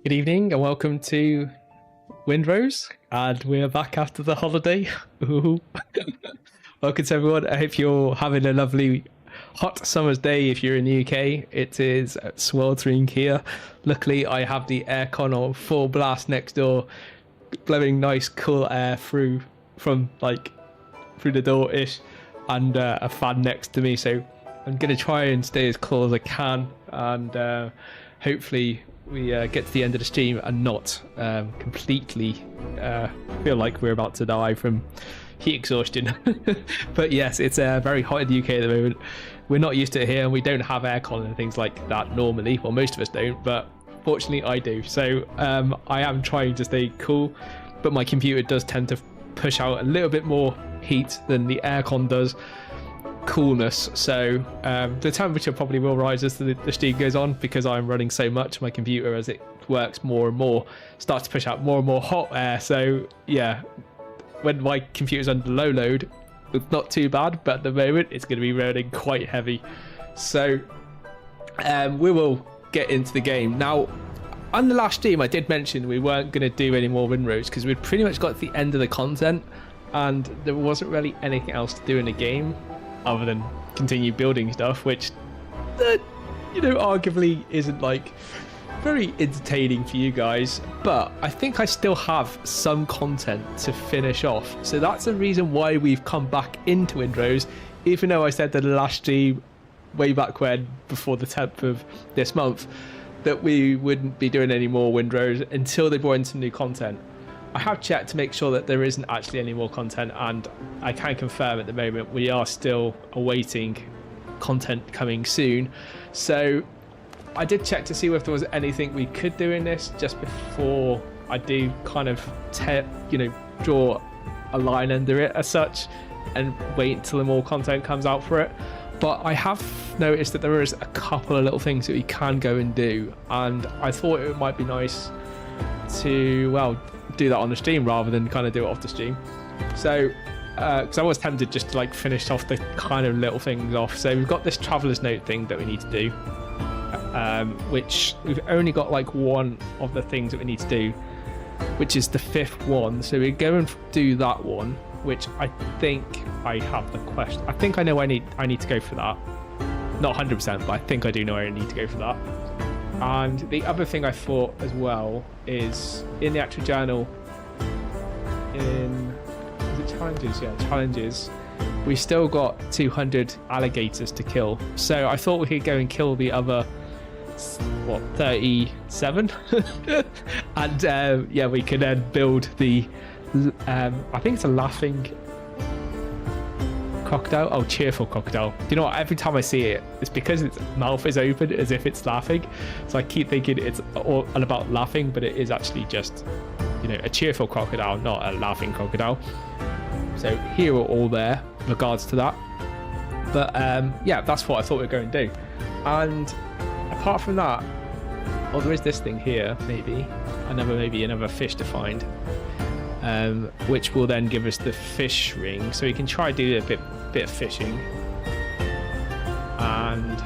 Good evening and welcome to Windrose, and we're back after the holiday. Ooh. Welcome to everyone. I hope you're having a lovely hot summer's day if you're in the UK. It is sweltering here. Luckily I have the aircon on full blast next door, blowing nice cool air through the door ish, and a fan next to me, so I'm gonna try and stay as cool as I can, and hopefully we get to the end of the stream and not completely feel like we're about to die from heat exhaustion. But yes, it's very hot in the UK at the moment. We're not used to it here, and we don't have aircon and things like that normally. Well, most of us don't, but fortunately I do. So I am trying to stay cool, but my computer does tend to push out a little bit more heat than the aircon does coolness, so the temperature probably will rise as the stream goes on, because I'm running so much. My computer, as it works more and more, starts to push out more and more hot air. So yeah, when my computer's under low load, it's not too bad, but at the moment it's going to be running quite heavy. So we will get into the game now. On the last stream I did mention we weren't going to do any more Windrose because we'd pretty much got to the end of the content and there wasn't really anything else to do in the game other than continue building stuff, which arguably isn't like very entertaining for you guys, but I think I still have some content to finish off. So that's the reason why we've come back into Windrose, even though I said that the last stream way back when, before the 10th of this month, that we wouldn't be doing any more Windrose until they brought in some new content. I have checked to make sure that there isn't actually any more content, and I can confirm at the moment we are still awaiting content coming soon. So I did check to see if there was anything we could do in this just before I do kind of draw a line under it as such and wait until the more content comes out for it. But I have noticed that there is a couple of little things that we can go and do, and I thought it might be nice to, well, do that on the stream rather than kind of do it off the stream. So because I was tempted just to like finish off the kind of little things off. So we've got this traveler's note thing that we need to do, which we've only got like one of the things that we need to do, which is the 5th one. So we go and do that one, which I think I have the question. I think I know I need to go for that. Not 100%, but I think I do know I need to go for that. And the other thing I thought as well is in the actual journal, is it challenges? Yeah, challenges. We still got 200 alligators to kill. So I thought we could go and kill the other, what, 37? And yeah, we can then build the, I think it's a laughing crocodile. Oh, cheerful crocodile. You know what? Every time I see it, it's because its mouth is open as if it's laughing. So I keep thinking it's all about laughing, but it is actually just, you know, a cheerful crocodile, not a laughing crocodile. So here are all there in regards to that. But yeah, that's what I thought we were going to do. And apart from that, oh, there is this thing here, maybe another fish to find, which will then give us the fish ring, so we can try do a bit of fishing. And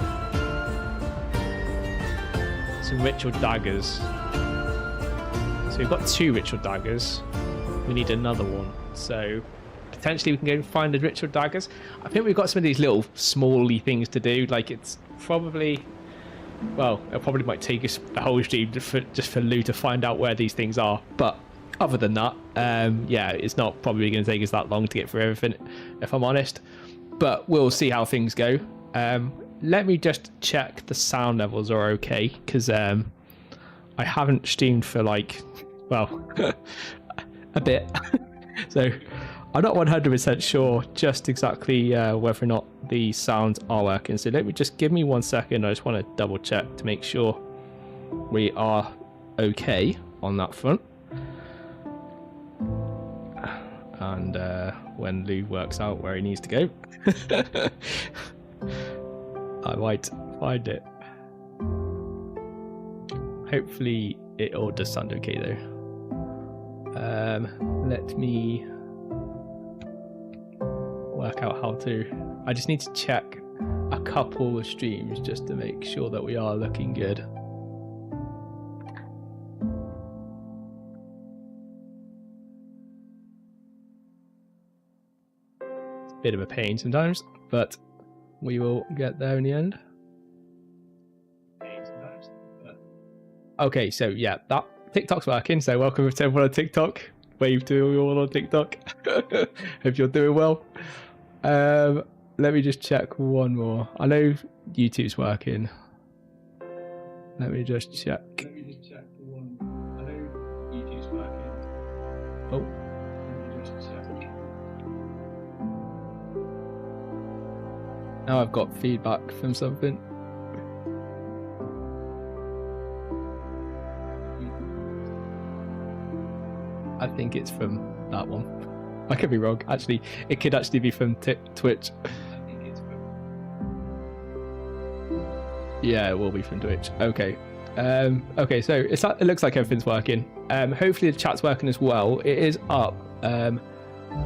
some ritual daggers. So we've got 2 ritual daggers. We need another one. So potentially we can go and find the ritual daggers. I think we've got some of these little smally things to do. Like it's probably, well, it probably might take us the whole stream just for Lou to find out where these things are. But other than that, yeah, it's not probably going to take us that long to get through everything, if I'm honest. But we'll see how things go. Let me just check the sound levels are okay, because I haven't streamed for like, well, a bit. So I'm not 100% sure just exactly whether or not the sounds are working. So let me just give me 1 second. I just want to double check to make sure we are okay on that front. And when Lou works out where he needs to go, I might find it. Hopefully it all does sound okay though. Let me work out how to. I just need to check a couple of streams just to make sure that we are looking good. It's a bit of a pain sometimes, but we will get there in the end. Okay, so yeah, that TikTok's working, so welcome to everyone on TikTok. Wave to you all on TikTok. Hope you're doing well. Let me just check one more. I know YouTube's working. Let me just check. I know YouTube's working. Oh. Let me just check. Now I've got feedback from something. I think it's from that one. I could be wrong. Actually, it could actually be from Twitch. I think it's from... Yeah, it will be from Twitch. Okay. Okay, so it looks like everything's working. Hopefully the chat's working as well. It is up.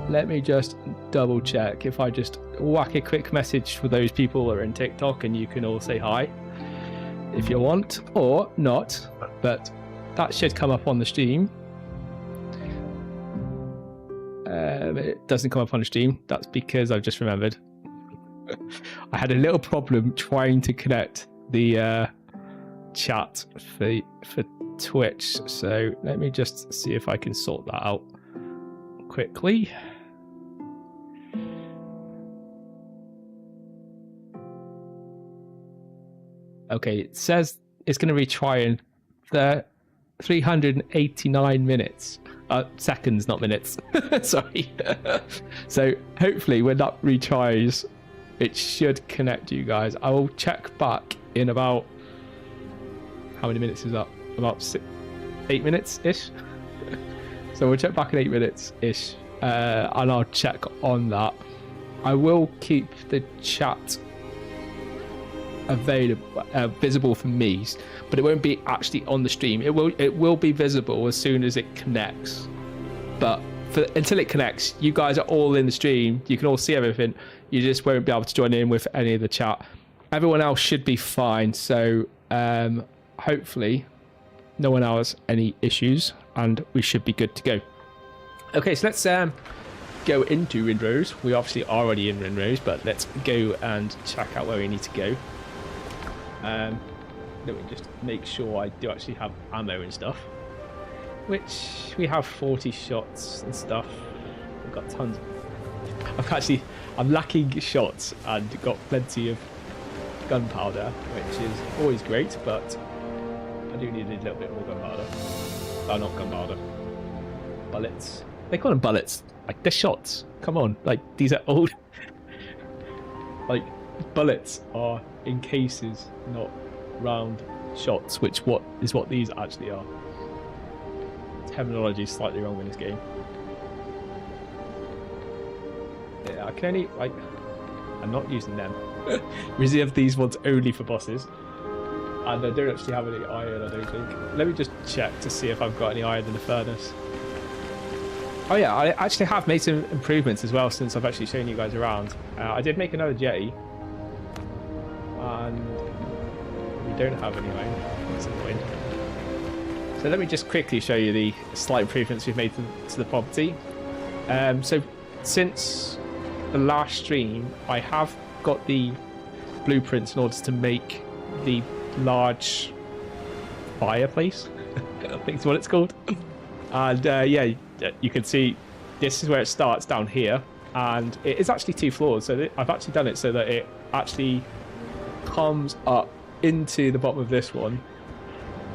Let me just double check. If I just whack a quick message for those people who are in TikTok, and you can all say hi if you want, or not. But that should come up on the stream. It doesn't come up on the stream. That's because I've just remembered. I had a little problem trying to connect the chat for Twitch. So let me just see if I can sort that out quickly. Okay, it says it's going to retry in 389 minutes. Seconds, not minutes. Sorry. So hopefully when that retries, it should connect you guys. I will check back in about, how many minutes is that? About 8 minutes-ish. So we'll check back in 8 minutes-ish, and I'll check on that. I will keep the chat available, visible for me, but it won't be actually on the stream. It will be visible as soon as it connects, but until it connects, you guys are all in the stream. You can all see everything. You just won't be able to join in with any of the chat. Everyone else should be fine, so hopefully no one else any issues, and we should be good to go. Okay, so let's go into Windrose. We obviously are already in Windrose, but let's go and check out where we need to go. let me just make sure I do actually have ammo and stuff. Which we have 40 shots and stuff. We've got tons. I'm lacking shots and got plenty of gunpowder, which is always great, but I do need a little bit more gunpowder. Oh, not gunpowder. Bullets. They call them bullets. Like, they're shots. Come on. Like, these are old. Like, bullets are in cases, not round shots, which is what these actually are. Terminology is slightly wrong in this game. Yeah, I can only, like, I'm not using them. Reserve these ones only for bosses. And I don't actually have any iron, I don't think. Let me just check to see if I've got any iron in the furnace. Oh yeah, I actually have made some improvements as well since I've actually shown you guys around. I did make another jetty. And we don't have any iron. That's annoying. So let me just quickly show you the slight improvements we've made to the property. So since the last stream, I have got the blueprints in order to make the large fireplace. I think it's what it's called. And yeah, you can see this is where it starts down here, and it is actually 2 floors. So I've actually done it so that it actually comes up into the bottom of this one,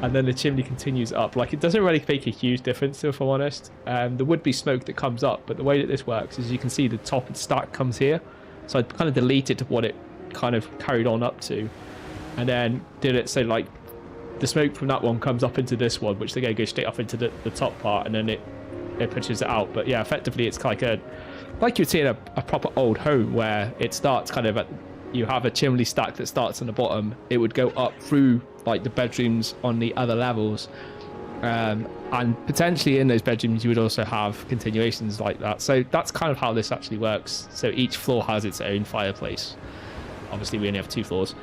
and then the chimney continues up. Like, it doesn't really make a huge difference, if I'm honest. There would be smoke that comes up, but the way that this works is you can see the top and stack comes here. So I kind of deleted what it kind of carried on up to, and then did it so like the smoke from that one comes up into this one, which they're going to go straight up into the top part, and then it pushes it out. But yeah, effectively it's like you'd see in a proper old home, where it starts kind of you have a chimney stack that starts on the bottom. It would go up through like the bedrooms on the other levels, and potentially in those bedrooms you would also have continuations like that. So that's kind of how this actually works. So each floor has its own fireplace. Obviously we only have 2 floors,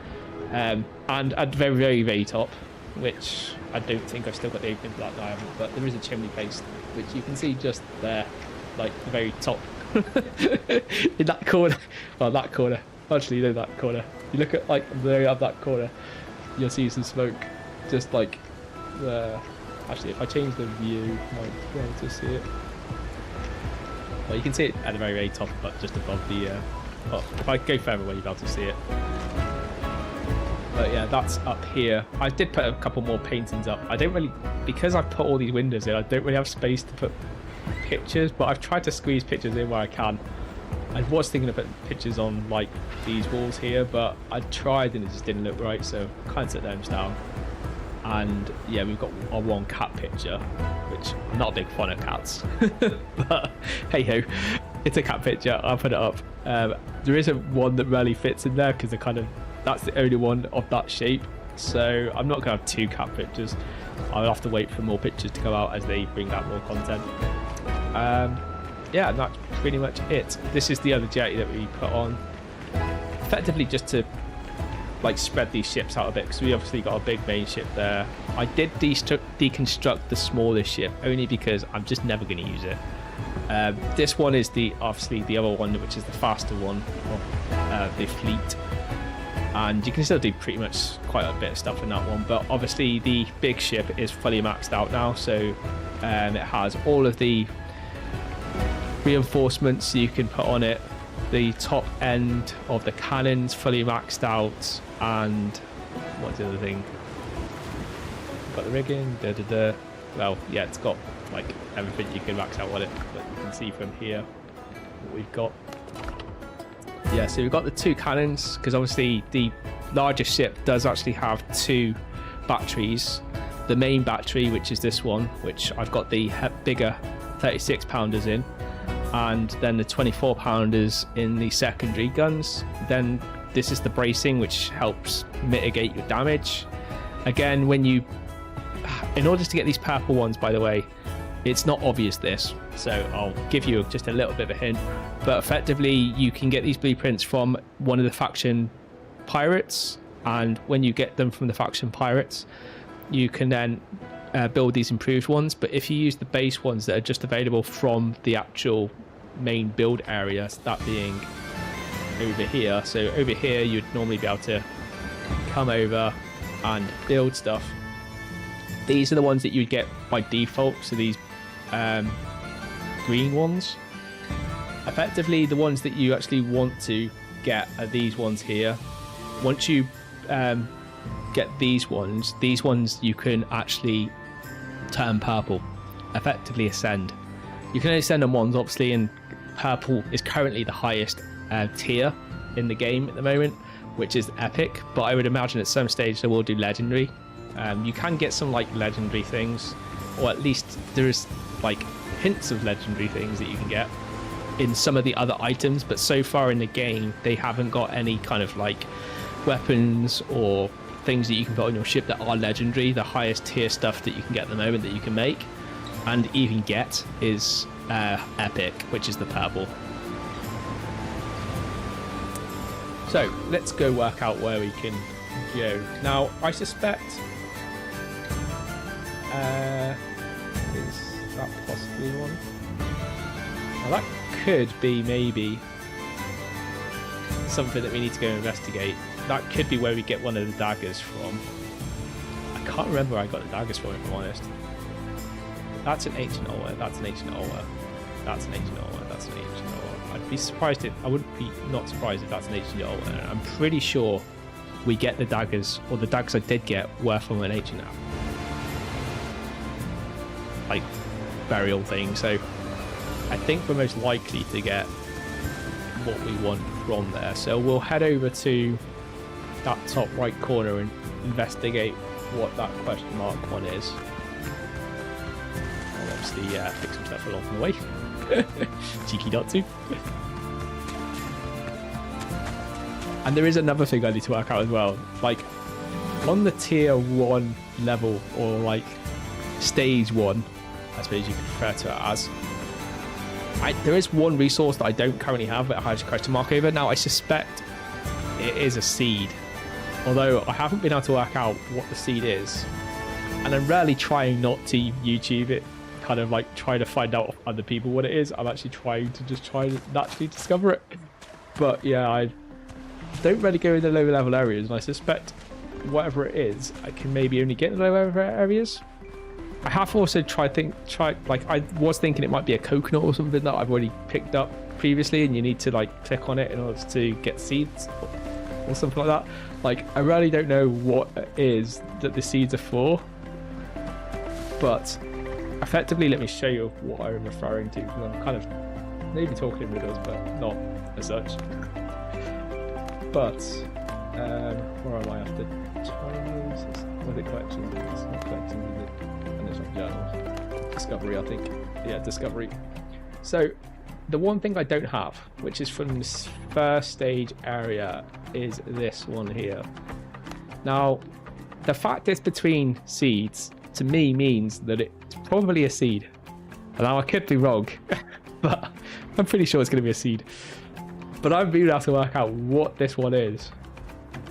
and at the very, very, very top, which I don't think I've still got the opening for that diamond, but there is a chimney place, which you can see just there, like the very top. In that corner. Well, that corner. Actually, no, that corner. You look at like the very up that corner, you'll see some smoke just like there. Actually, if I change the view, you might be able to see it. Well, you can see it at the very, very top, but just above the well, if I go further away, you'll be able to see it. But yeah, that's up here. I did put a couple more paintings up. I don't really, because I've put all these windows in, I don't really have space to put pictures, but I've tried to squeeze pictures in where I can. I was thinking of putting pictures on like these walls here, but I tried and it just didn't look right, so I kind of took those down. And yeah, we've got our one cat picture, which I'm not a big fan of cats, but hey ho, it's a cat picture. I'll put it up. There isn't one that really fits in there because that's the only one of that shape. So I'm not gonna have 2 cat pictures. I'll have to wait for more pictures to go out as they bring out more content. Yeah, and that's pretty much it. This is the other jetty that we put on, effectively just to like spread these ships out a bit, because we obviously got a big main ship there. I did deconstruct the smallest ship only because I'm just never going to use it. This one is obviously the other one, which is the faster one of the fleet, and you can still do pretty much quite a bit of stuff in that one, but obviously the big ship is fully maxed out now, so it has all of the reinforcements you can put on it. The top end of the cannons fully maxed out, and what's the other thing? Got the rigging, well, yeah, it's got like everything you can max out on it, but you can see from here what we've got. Yeah, so we've got the 2 cannons, because obviously the larger ship does actually have 2 batteries. The main battery, which is this one, which I've got the bigger 36 pounders in, and then the 24 pounders in the secondary guns. Then this is the bracing, which helps mitigate your damage. Again, in order to get these purple ones, by the way, it's not obvious this, so I'll give you just a little bit of a hint, but effectively you can get these blueprints from one of the faction pirates, and when you get them from the faction pirates, you can then build these improved ones. But if you use the base ones that are just available from the actual main build area, that being over here, so over here you'd normally be able to come over, and build stuff, these are the ones that you'd get by default. So these green ones. Effectively, the ones that you actually want to get are these ones here. Once you get these ones you can actually turn purple, effectively ascend. You can only ascend on ones, obviously, and purple is currently the highest tier in the game at the moment, which is epic, but I would imagine at some stage they will do legendary. You can get some like legendary things, or at least there is like hints of legendary things that you can get in some of the other items, but so far in the game they haven't got any kind of like weapons or things that you can put on your ship that are legendary. The highest tier stuff that you can get at the moment that you can make and even get is epic, which is the purple. So let's go work out where we can go. Now I suspect is that possibly one? Well, that could be maybe something that we need to go investigate. That could be where we get one of the daggers from. I can't remember where I got the daggers from, if I'm honest. That's an ancient altar. That's an ancient altar. That's an ancient altar. That's an ancient altar. I'd be surprised if I wouldn't be not surprised if that's an ancient altar. I'm pretty sure we get the daggers, or the daggers I did get were from an ancient like burial thing. So I think we're most likely to get what we want from there. So we'll head over to that top right corner and investigate what that question mark one is. I'll obviously fix some stuff along the way. Cheeky not to. And there is another thing I need to work out as well. Like on the tier 1 level, or like stage 1, I suppose you could refer to it as, there is one resource that I don't currently have that has a question mark over. Now I suspect it is a seed, although I haven't been able to work out what the seed is, and I'm rarely trying not to YouTube it, kind of like try to find out of other people what it is. I'm actually trying to just try to naturally discover it. But yeah, I don't really go in the lower level areas, and I suspect whatever it is I can maybe only get in the lower level areas. I have also like I was thinking it might be a coconut or something that I've already picked up previously, and you need to like click on it in order to get seeds or something like that. Like I really don't know what it is that the seeds are for, but effectively let me show you what I'm referring to, because I'm kind of maybe talking in riddles but not as such. But where am I after? Was it collections? It's not collections, is it? And it's not journals. Discovery, I think. Yeah, discovery. So the one thing I don't have, which is from this first stage area, is this one here. Now, the fact it's between seeds to me means that it's probably a seed. Now I could be wrong, but I'm pretty sure it's going to be a seed. But I've been able to work out what this one is.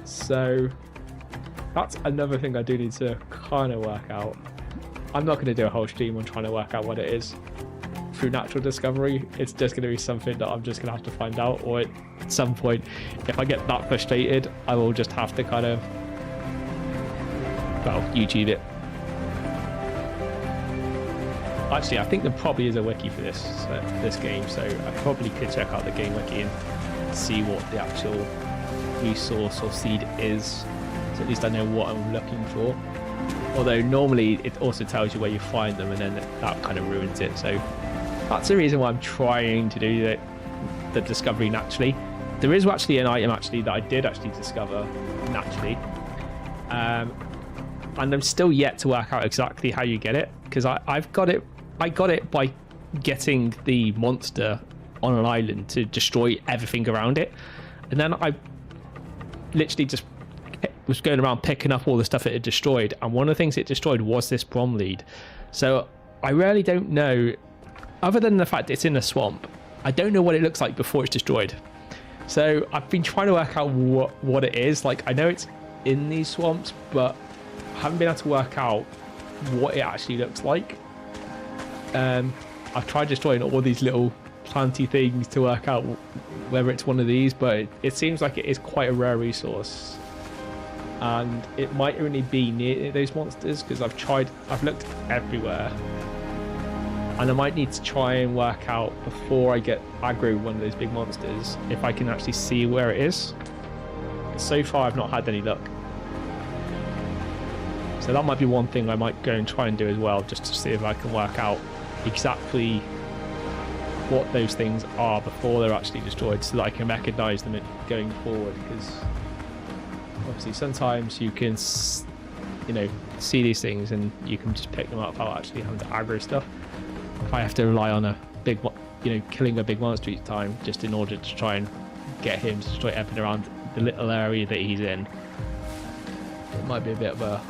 So that's another thing I do need to kind of work out. I'm not going to do a whole stream on trying to work out what it is through natural discovery. It's just going to be something that I'm just going to have to find out, or at some point, if I get that frustrated, I will just have to kind of, well, YouTube it. Actually, I think there probably is a wiki for this game, so I probably could check out the game wiki and see what the actual resource or seed is, so at least I know what I'm looking for. Although normally it also tells you where you find them, and then that kind of ruins it. So that's the reason why I'm trying to do the discovery naturally. There is actually an item that I did actually discover naturally, and I'm still yet to work out exactly how you get it, because I got it by getting the monster on an island to destroy everything around it, and then I literally just was going around picking up all the stuff it had destroyed, and one of the things it destroyed was this brom lead. So I really don't know, other than the fact it's in a swamp, I don't know what it looks like before it's destroyed. So I've been trying to work out what it is. Like, I know it's in these swamps, but I haven't been able to work out what it actually looks like. I've tried destroying all these little planty things to work out whether it's one of these, but it seems like it is quite a rare resource. and it might only be near those monsters because I've looked everywhere, and I might need to try and work out before I get aggro one of those big monsters if I can actually see where it is. So far I've not had any luck, so that might be one thing I might go and try and do as well, just to see if I can work out exactly what those things are before they're actually destroyed, so that I can recognize them going forward. Because obviously sometimes you can, you know, see these things and you can just pick them up without actually having to aggro stuff. If I have to rely on a big, you know, killing a big monster each time just in order to try and get him to destroy everything around the little area that he's in, it might be a bit of a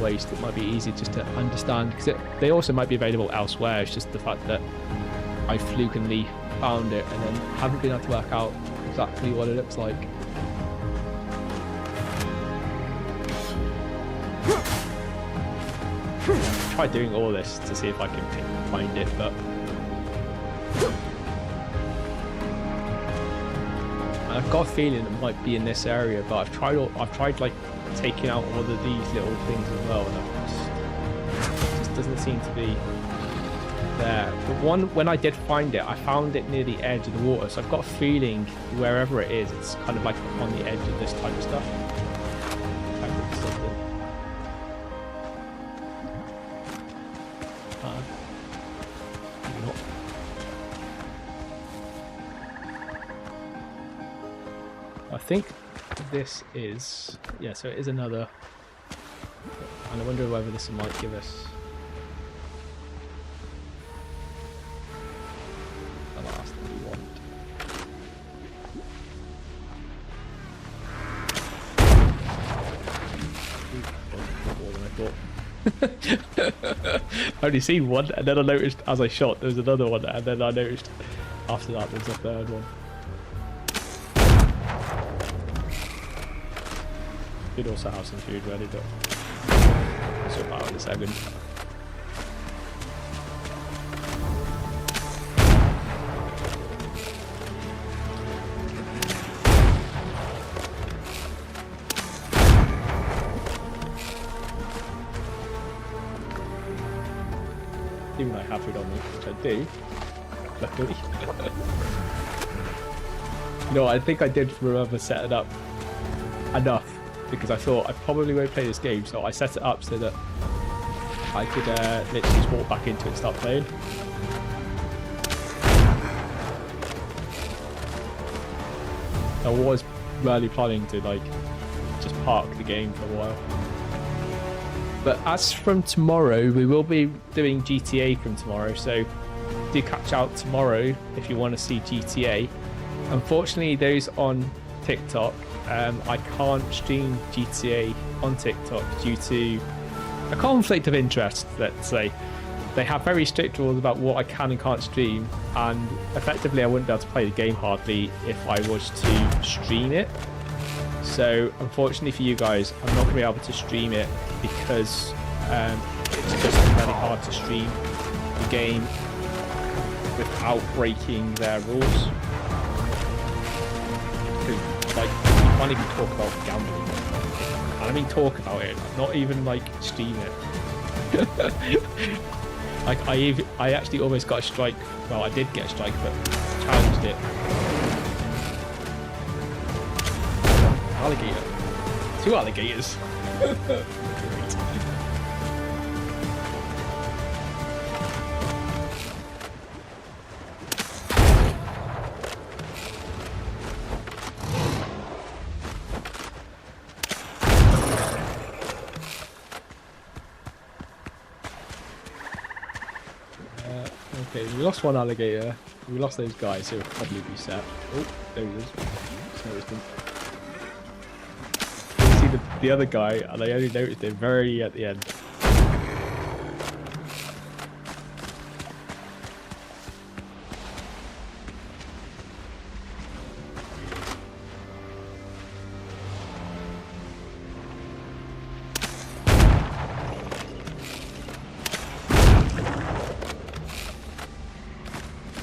waste. It might be easy just to understand, because they also might be available elsewhere. It's just the fact that I flukily found it and then haven't been able to work out exactly what it looks like. Try doing all this to see if I can find it, but I've got a feeling it might be in this area. But I've tried like taking out all of these little things as well, and it just doesn't seem to be there. But when I did find it, I found it near the edge of the water, so I've got a feeling wherever it is, it's kind of like on the edge of this type of stuff. I think this is, yeah, so it is another, and I wonder whether this might give us the last thing we want. More than I thought. I only seen one, and then I noticed as I shot there was another one, and then I noticed after that there was a third one. Could also have some food ready, but I'll sort that out in a second. Even though I have food on me, which I do, luckily. You know, I think I did remember setting up enough, because I thought I probably won't play this game, so I set it up so that I could literally just walk back into it and start playing. I was really planning to like just park the game for a while. But as from tomorrow, we will be doing GTA from tomorrow, so do catch out tomorrow if you want to see GTA. Unfortunately, those on TikTok, I can't stream GTA on TikTok due to a conflict of interest, let's say. They have very strict rules about what I can and can't stream, and effectively I wouldn't be able to play the game hardly if I was to stream it. So unfortunately for you guys, I'm not going to be able to stream it because it's just very hard to stream the game without breaking their rules. Like, you can't even talk about gambling. And I mean talk about it, not even like stream it. Like I actually almost got a strike. Well, I did get a strike, but challenged it. Alligator. 2 alligators. Great. Okay, we lost 1 alligator. We lost those guys, so it'll probably be set. Oh, there he is. Just noticed him. You see the other guy, and I only noticed him very at the end.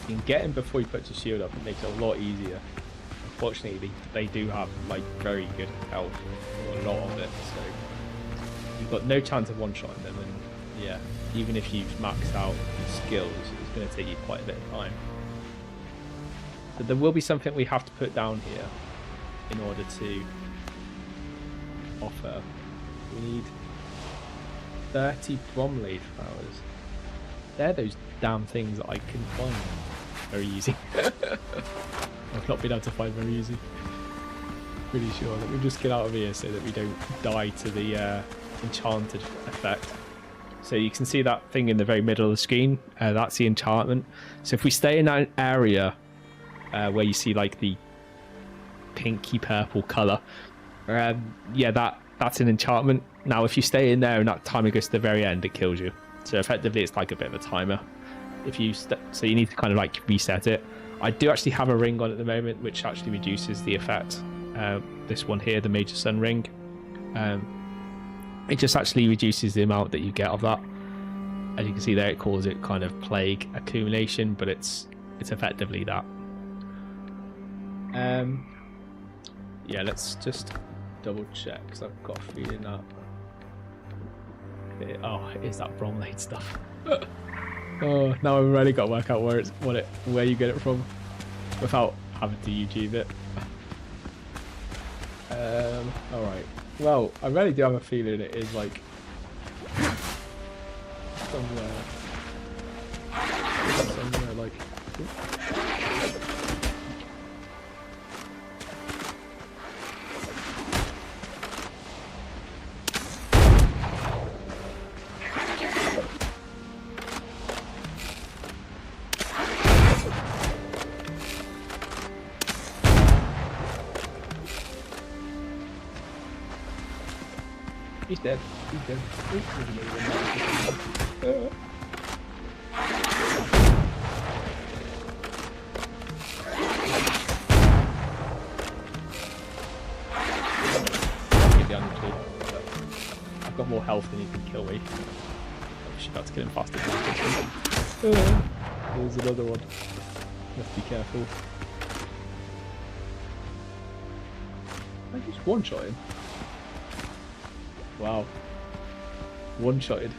You can get him before he puts his shield up. It makes it a lot easier. unfortunately they do have like very good health, or a lot of it, so you've got no chance of one-shotting them, and yeah, even if you've maxed out your skills, it's going to take you quite a bit of time. So there will be something we have to put down here in order to offer. We need 30 bromelaid flowers. They're those damn things that I couldn't find very easy. I've not been able to find very easy. Pretty sure. Let me just get out of here so that we don't die to the enchanted effect. So you can see that thing in the very middle of the screen. That's the enchantment. So if we stay in that area where you see like the pinky purple colour, yeah, that's an enchantment. Now if you stay in there and that timer goes to the very end, it kills you. So effectively it's like a bit of a timer. If you so you need to kind of like reset it. I do actually have a ring on at the moment which actually reduces the effect. This one here, the Major Sun ring, it just actually reduces the amount that you get of that. As you can see there, it calls it kind of plague accumulation, but it's effectively that. Yeah, let's just double check because I've got a feeling that it is that bromelaid stuff. Oh, now I've really got to work out where you get it from without having to YouTube it. All right. Well, I really do have a feeling it is like somewhere like. He's dead. He's dead. Get down the tree. I've got more health than you can kill me. I should have to kill him faster. There's another one. Must be careful. I just one-shot him. Wow. One-shotted.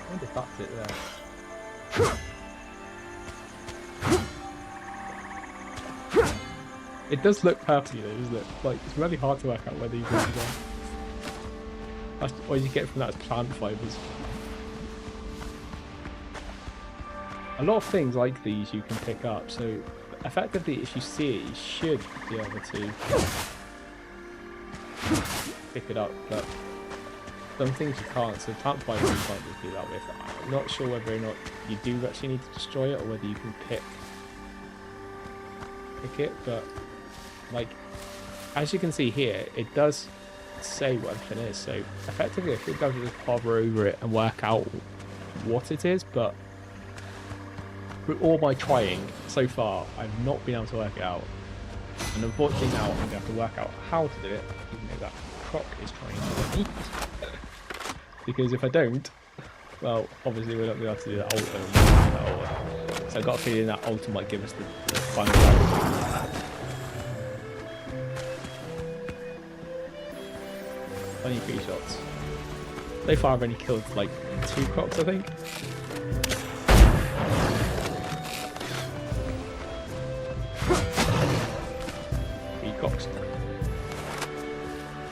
I wonder if that's it there. It does look purpley though, doesn't it? Like, it's really hard to work out whether you've got it. That's what you get from that is plant fibres. A lot of things like these you can pick up, so effectively if you see it you should be able to pick it up, but some things you can't, so plant fibres you can't just do that with. I'm not sure whether or not you do actually need to destroy it or whether you can pick it, but like as you can see here it does say what everything is, so effectively if it does just hover over it and work out what it is, but through all my trying so far, I've not been able to work it out. And unfortunately now I'm going to have to work out how to do it, even though that croc is trying to eat. Because if I don't, well, obviously we're not going to have to do that ult. So I've got a feeling that ult might give us the final round. 23 shots. So far I've only killed like 2 crocs, I think.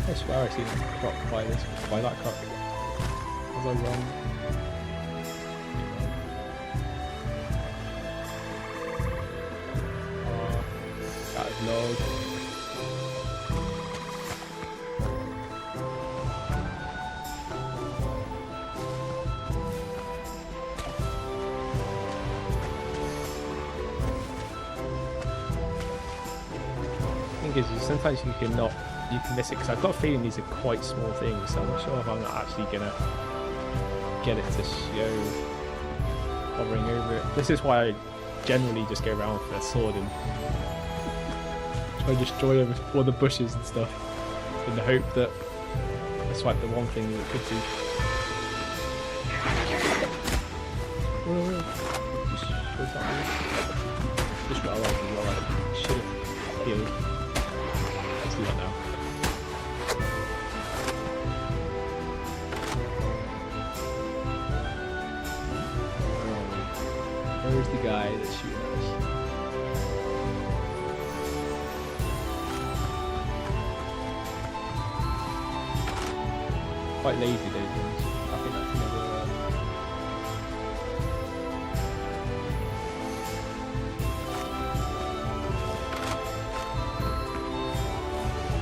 I swear I seen a croc by that croc. Was I wrong? Oh, that is low. The thing is, sometimes you can miss it because I've got a feeling these are quite small things, so I'm not sure if I'm not actually gonna get it to show hovering over it. This is why I generally just go around with a sword and try to destroy all the bushes and stuff in the hope that that's like the one thing that it could do. Just what I like as well. I should have healed. Let's do that now. Where's the guy that's shooting at us? Quite lazy those ones. I think that's another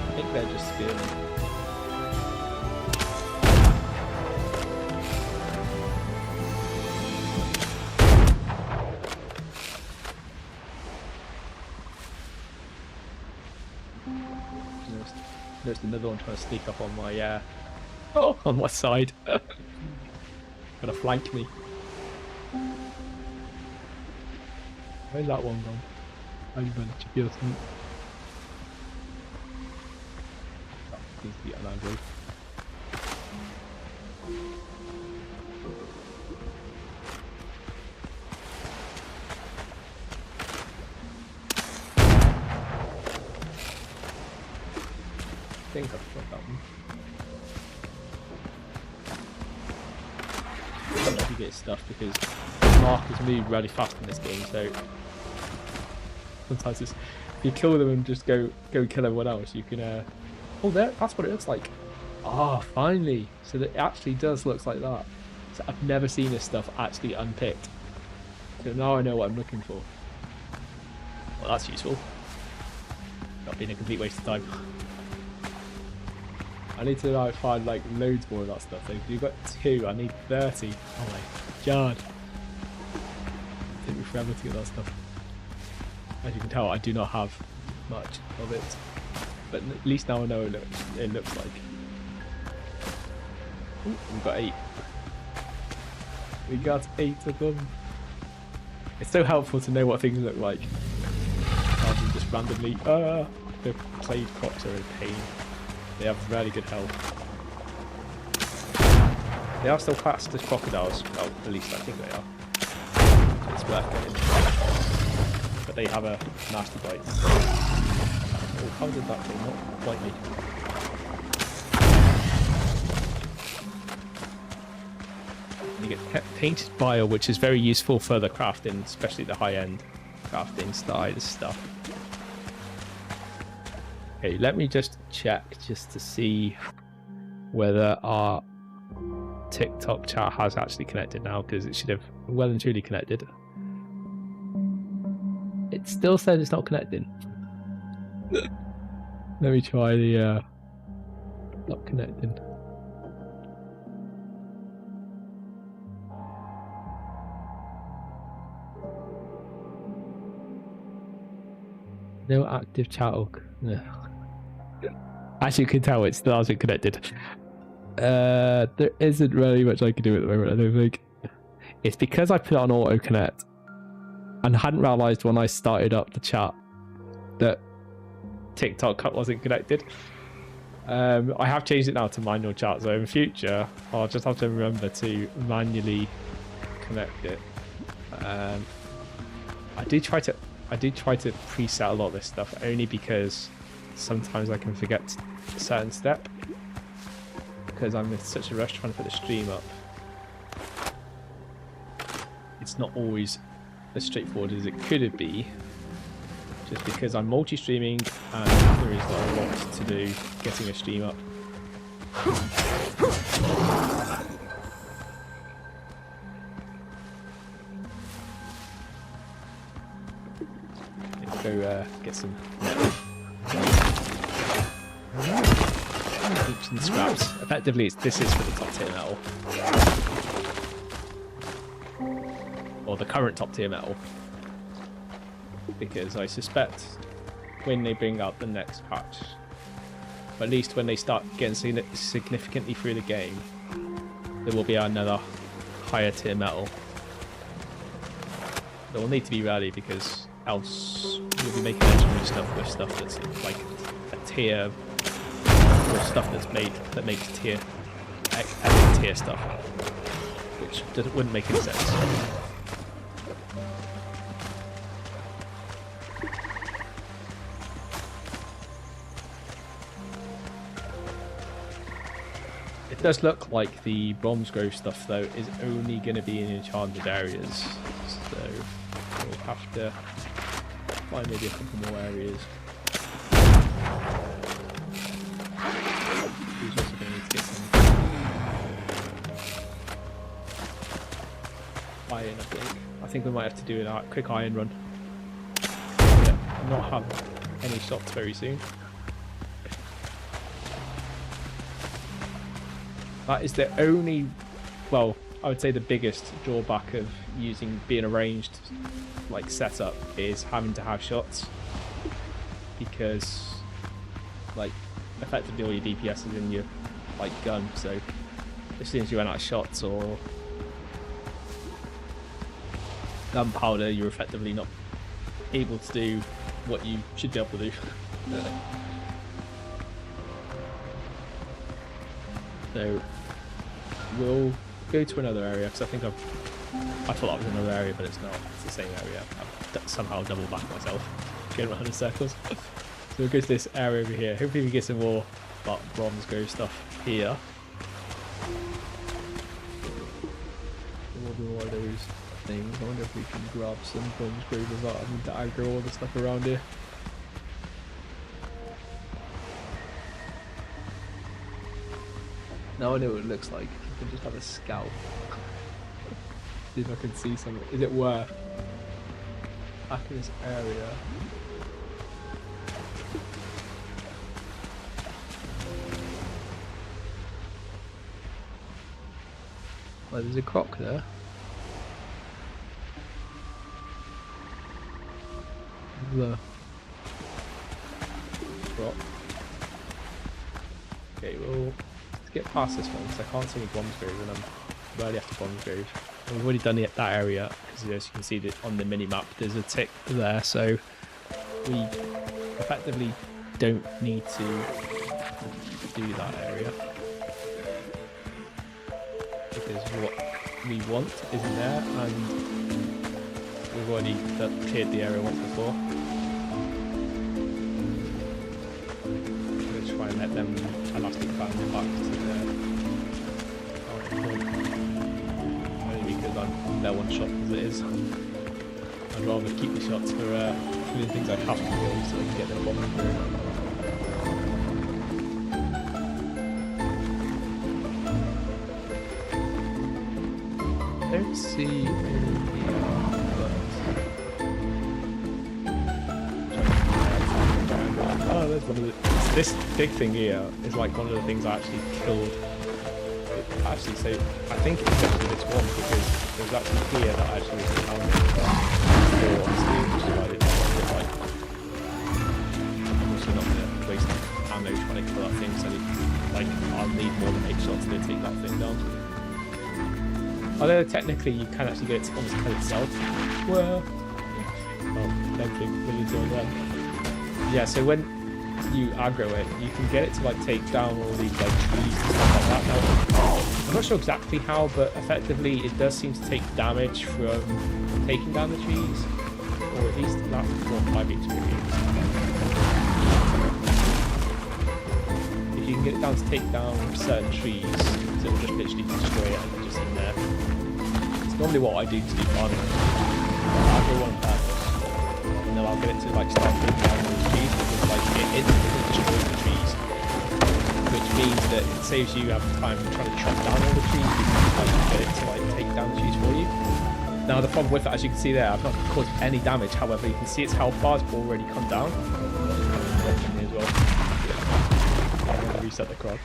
I think they're just spearing. There's another one trying to sneak up on my on my side. Gonna flank me. Where's that one gone? I'm going to feel something. That seems to be an angle. I think I've shot that one. I don't know if you get stuff because markers move really fast in this game, so sometimes it's, if you kill them and just go kill everyone else, you can oh, that's what it looks like. Ah, finally. So that it actually does look like that. So I've never seen this stuff actually unpicked. So now I know what I'm looking for. Well, that's useful. Not being a complete waste of time. I need to like find like loads more of that stuff. So if you've got 2, I need 30. Oh my god. It'll take me forever to get that stuff. As you can tell, I do not have much of it. But at least now I know what it looks like. Ooh, we've got 8. We got 8 of them. It's so helpful to know what things look like. Rather than just randomly, the clade crocs are a pain. They have very good health. They are still fast as crocodiles. Well, at least I think they are. So it's worth getting. But they have a nasty bite. Oh, how did that thing not bite me? You get painted bile, which is very useful for the crafting, especially the high-end crafting style stuff. Okay, let me just check just to see whether our TikTok chat has actually connected now, because it should have well and truly connected. It still says it's not connecting. Let me try the not connecting. No active chat. No. As you can tell, it still hasn't connected. There isn't really much I can do at the moment, I don't think. It's because I put it on auto connect and hadn't realised when I started up the chat that TikTok wasn't connected. I have changed it now to manual chat, so in future I'll just have to remember to manually connect it. I do try to preset a lot of this stuff only because sometimes I can forget a certain step because I'm in such a rush trying to put the stream up. It's not always as straightforward as it could be, just because I'm multi-streaming and there is a lot to do getting a stream up. Let's go get some heaps and scraps. Effectively, this is for the top tier metal. Or the current top tier metal. Because I suspect when they bring out the next patch, or at least when they start getting significantly through the game, there will be another higher tier metal. There will need to be ready because else you'll be making legendary stuff with stuff that's like a tier, or stuff that's made that makes tier epic tier stuff, which wouldn't make any sense. does look like the Windrose stuff though is only going to be in enchanted areas, so we'll have to find maybe a couple more areas. He's also going to need to get some iron, I think. I think we might have to do a quick iron run. Yeah, not have any shots very soon. That is the only, well, I would say the biggest drawback of being a ranged like setup is having to have shots, because like effectively all your DPS is in your like gun, so as soon as you run out of shots or gunpowder, you're effectively not able to do what you should be able to do. So we'll go to another area, because I think I thought that was another area, but it's not. It's the same area. I've somehow double backed myself, going around in circles. So we'll go to this area over here. Hopefully we get some more Windrose stuff here. There will be more of those things. I wonder if we can grab some Windrose without having to aggro all the stuff around here. Now I know what it looks like. I can just have a scout. See if I can see something. Is it worth back in this area? Well, there's a croc there. The croc. Okay, well, get past this one because I can't see any Windrose and I'm barely after Windrose. We've already done that area because as you can see on the mini map there's a tick there, so we effectively don't need to do that area because what we want isn't there, and we've already cleared the area once before. I'm going to try and let them elastic band back to the only because I'm their one shot as it is. I'd rather keep the shots for the things I have to do so I can get the bomb through. I don't see any oh, there's one of the, this big thing here is like one of the things I actually killed. Actually, so I think it's definitely this one because there's actually here that actually was found before, obviously, which is why I didn't want it, like, I'm also not going to waste ammo trying to kill that thing, so like I'll need more than 8 shots to take that thing down. Although technically you can actually get it to almost kill itself. Well, don't think really doing that. Yeah, so when you aggro it, you can get it to like take down all these like trees and stuff like that. Now, I'm not sure exactly how, but effectively it does seem to take damage from taking down the trees, or at least that's what my experience. If you can get it down to take down certain trees, so it'll just literally destroy it and then just in there. It's normally what I do to do farming. I'll aggro one purpose, and then I'll get it to like start taking down those trees because like it instantly destroys the trees, which means that it saves you having time trying to chop down all the trees because you get it to like take down the trees for you. Now the problem with that, as you can see there, I've not caused any damage. However, you can see its health bar's already come down. As well. I'm going to reset the crop.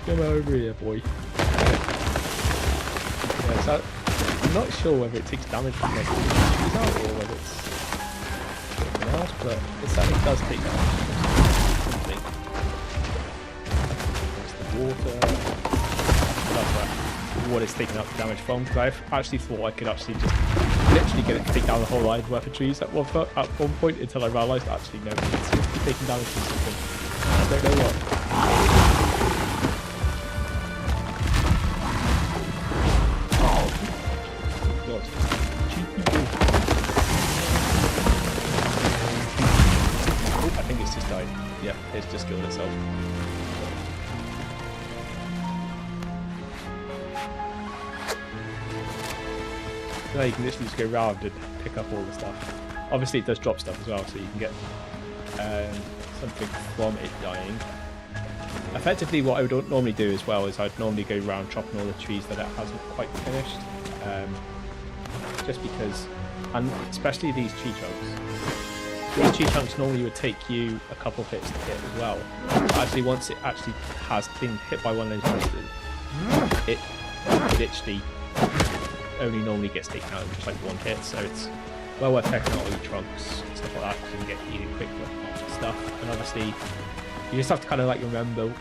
Come over here, boy. Yeah, so I'm not sure whether it takes damage from making these trees out or whether it's something else, but it certainly does take damage from something. There's the water. That's what it's taking out the damage from, because I actually thought I could actually just literally get it to take down the whole line worth of trees at one point until I realised actually no, it's taking damage from something. I don't know what. Now you can literally just go around and pick up all the stuff. Obviously it does drop stuff as well, so you can get something from it dying. Effectively what I would normally do as well is I'd normally go around chopping all the trees that it hasn't quite finished. Just because, and especially these tree chunks. These tree chunks normally would take you a couple of hits to hit as well. But actually once it actually has been hit by one of those monsters, it literally only normally gets taken out in just like one hit, so it's well worth checking out all your trunks and stuff like that, because you can get really quick stuff. And obviously you just have to kind of like remember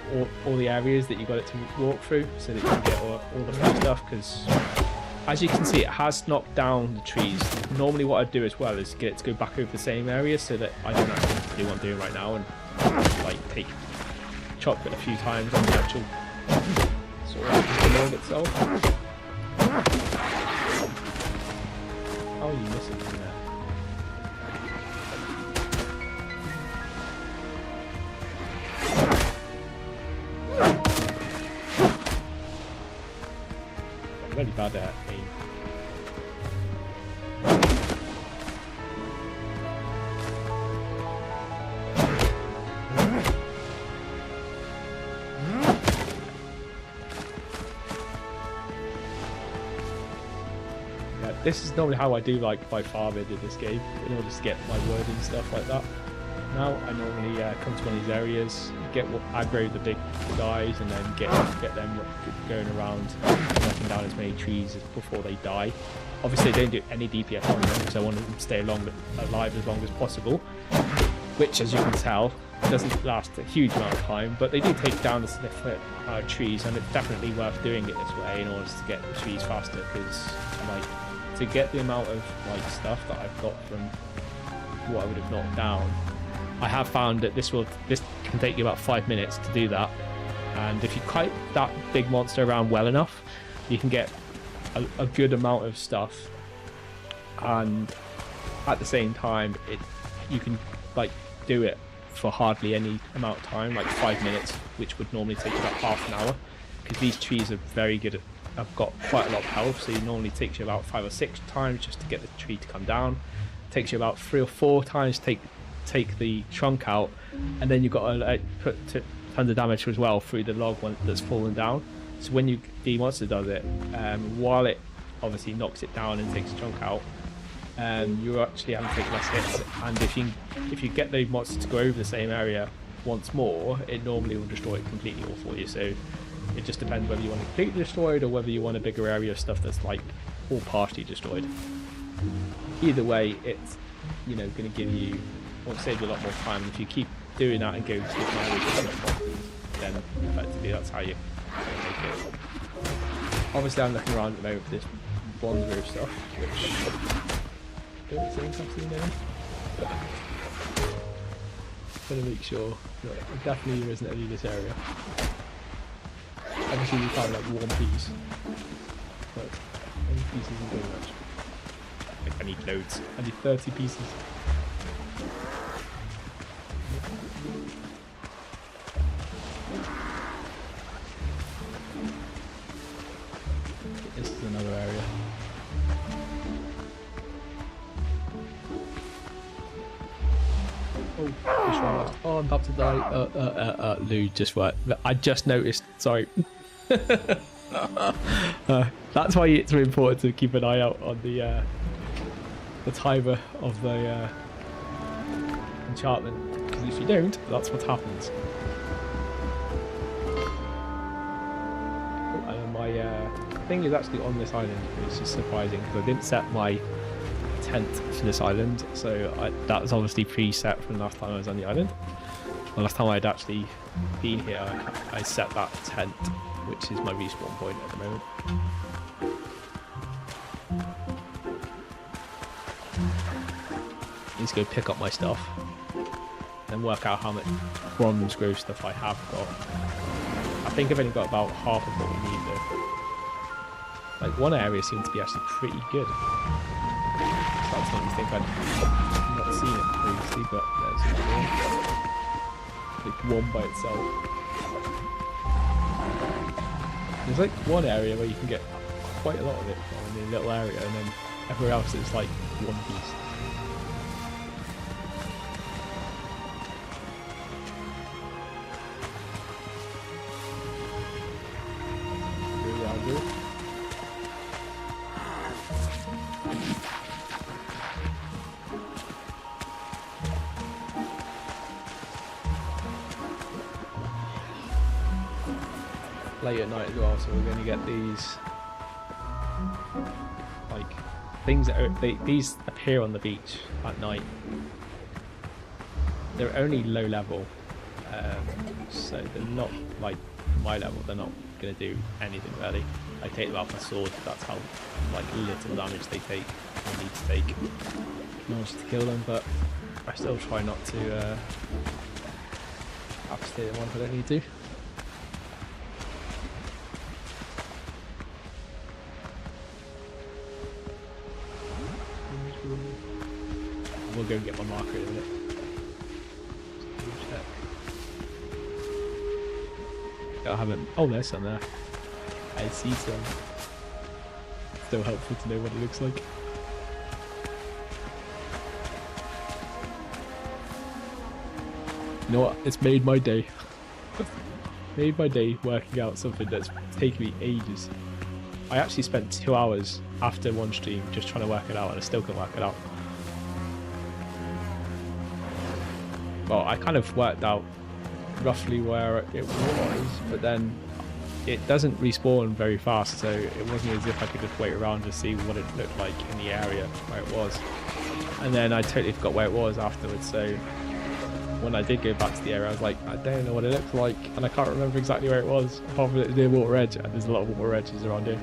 all the areas that you got it to walk through, so that you can get all the free stuff, because as you can see it has knocked down the trees. Normally what I'd do as well is get it to go back over the same area, so that I don't actually have to do what I'm doing right now and like chop it a few times on the actual sort of log itself. Oh, you miss it from there. I'm really bad at aim. This is normally how I do like my farming in this game, in order to get my wood and stuff like that. Now I normally come to one of these areas, get aggro the big guys, and then get them going around, knocking down as many trees before they die. Obviously I don't do any DPS on them because I want them to stay alive as long as possible, which, as you can tell, doesn't last a huge amount of time, but they do take down a significant amount of trees, and it's definitely worth doing it this way in order to get the trees faster, because like, to get the amount of like stuff that I've got from what I would have knocked down, I have found that this can take you about 5 minutes to do that. And if you kite that big monster around well enough, you can get a good amount of stuff, and at the same time you can like do it for hardly any amount of time, like 5 minutes, which would normally take about half an hour, because these trees are very good at, I've got quite a lot of health, so it normally takes you about 5 or 6 times just to get the tree to come down. It takes you about 3 or 4 times to take the trunk out, and then you've got to like, put tons of damage as well through the log one that's fallen down. So when the monster does it, while it obviously knocks it down and takes the trunk out, you actually have to take less hits. And if you get the monster to go over the same area once more, it normally will destroy it completely all for you. So it just depends whether you want it completely destroyed or whether you want a bigger area of stuff that's like all partially destroyed. Either way, it's going to give you, or save you a lot more time. If you keep doing that and go to different areas, then effectively that's how you make it. Obviously I'm looking around at the moment for this Windrose stuff, which I don't think I've seen any. But gonna make sure that there definitely isn't any in this area. Obviously we found like one piece, but any pieces isn't doing much. Like, I need loads. I need 30 pieces. This is another area. Oh, just realised. Oh, I'm about to die. Lou, just what? I just noticed. Sorry. That's why it's really important to keep an eye out on the timer of the enchantment, because if you don't, that's what happens. Oh, and my thing is actually on this island, which is surprising because I didn't set my tent to this island, so that was obviously preset from the last time I was on the island. The last time I'd actually been here, I set that tent, which is my respawn point at the moment. I need to go pick up my stuff and work out how much bronze grow stuff I have got. I think I've only got about half of what we need though. Like, one area seems to be actually pretty good. That's what you think. I've not seen it previously, but there's another one. Like one by itself. There's like one area where you can get quite a lot of it in a little area, and then Everywhere else is like one piece. Really, I'll do it. Late at night as well, so we're going to get these like things that are, these appear on the beach at night. They're only low level, so they're not like my level. They're not going to do anything really. I take them out with my sword. That's how like little damage they take. I need to take in order to kill them, but I still try not to upstate them on if I don't need to. We'll go and get my marker in a minute. Check. I haven't. Oh, there's some there. I see some. Still helpful to know what it looks like. You know what? It's made my day. Made my day working out something that's taken me ages. I actually spent 2 hours after one stream just trying to work it out, and I still can work it out. Well, I kind of worked out roughly where it was, but then it doesn't respawn very fast, so it wasn't as if I could just wait around to see what it looked like in the area where it was. And then I totally forgot where it was afterwards, so when I did go back to the area, I was like, I don't know what it looks like, and I can't remember exactly where it was, apart from it's near water edge, and there's a lot of water edges around here.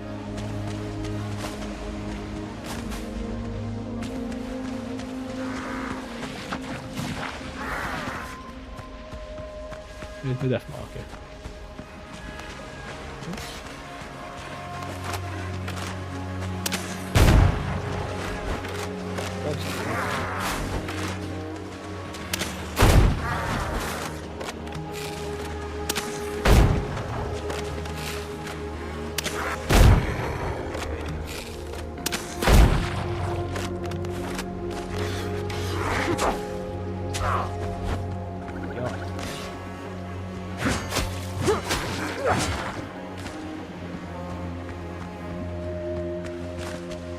Here's the death marker.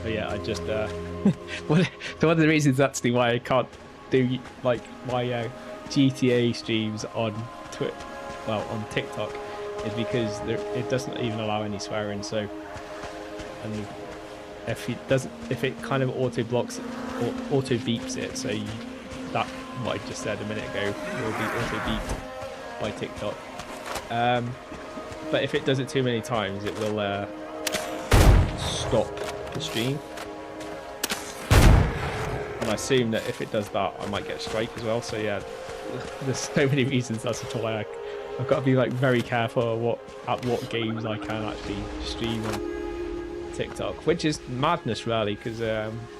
But yeah, I just so one of the reasons actually why I can't do like my GTA streams on on TikTok is because it doesn't even allow any swearing. So, and if it kind of auto blocks or auto beeps it, so that what I just said a minute ago will be auto beeped by TikTok. But if it does it too many times, it will stop the stream. And I assume that if it does that, I might get a strike as well. So yeah, there's so many reasons. That's why I've got to be like very careful at what games I can actually stream on TikTok, which is madness really, because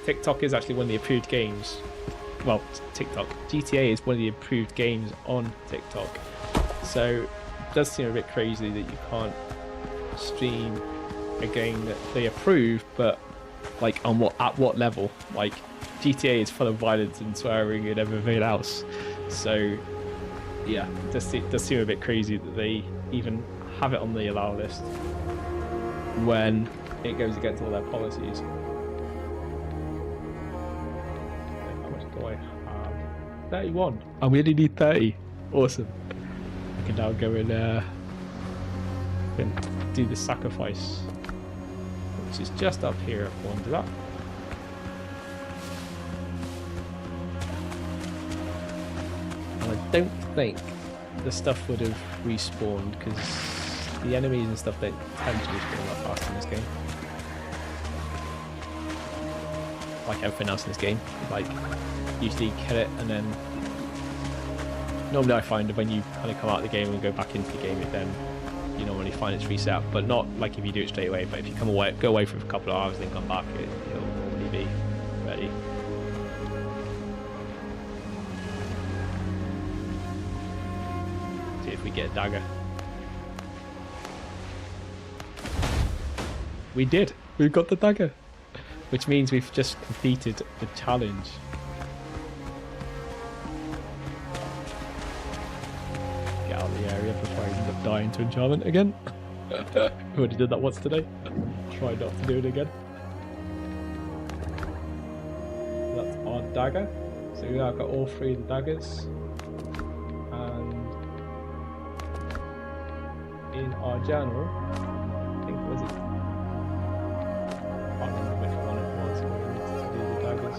TikTok is actually one of the approved games. Well, GTA is one of the approved games on TikTok. So it does seem a bit crazy that you can't stream a game that they approve, but like at what level? Like GTA is full of violence and swearing and everything else. So yeah, it does seem a bit crazy that they even have it on the allow list when it goes against all their policies. How much do I have? 31. And we only need 30. Awesome. I can now go and do the sacrifice, which is just up here if I want to do that. And I don't think the stuff would have respawned because the enemies and stuff don't tend to respawn that fast in this game. Like everything else in this game, like usually kill it and then normally I find that when you kind of come out of the game and go back into the game, then you normally find it's reset, but not like if you do it straight away. But if you go away for a couple of hours and then come back, it'll normally be ready. See if we get a dagger. We did. We've got the dagger. which means we've just completed the challenge. Get out of the area before I end up dying to enchantment again. I already did that once today. Try not to do it again. That's our dagger. So we've now got all 3 of the daggers. And in our journal, I think was it? I can't remember which one it was when we needed to do the daggers.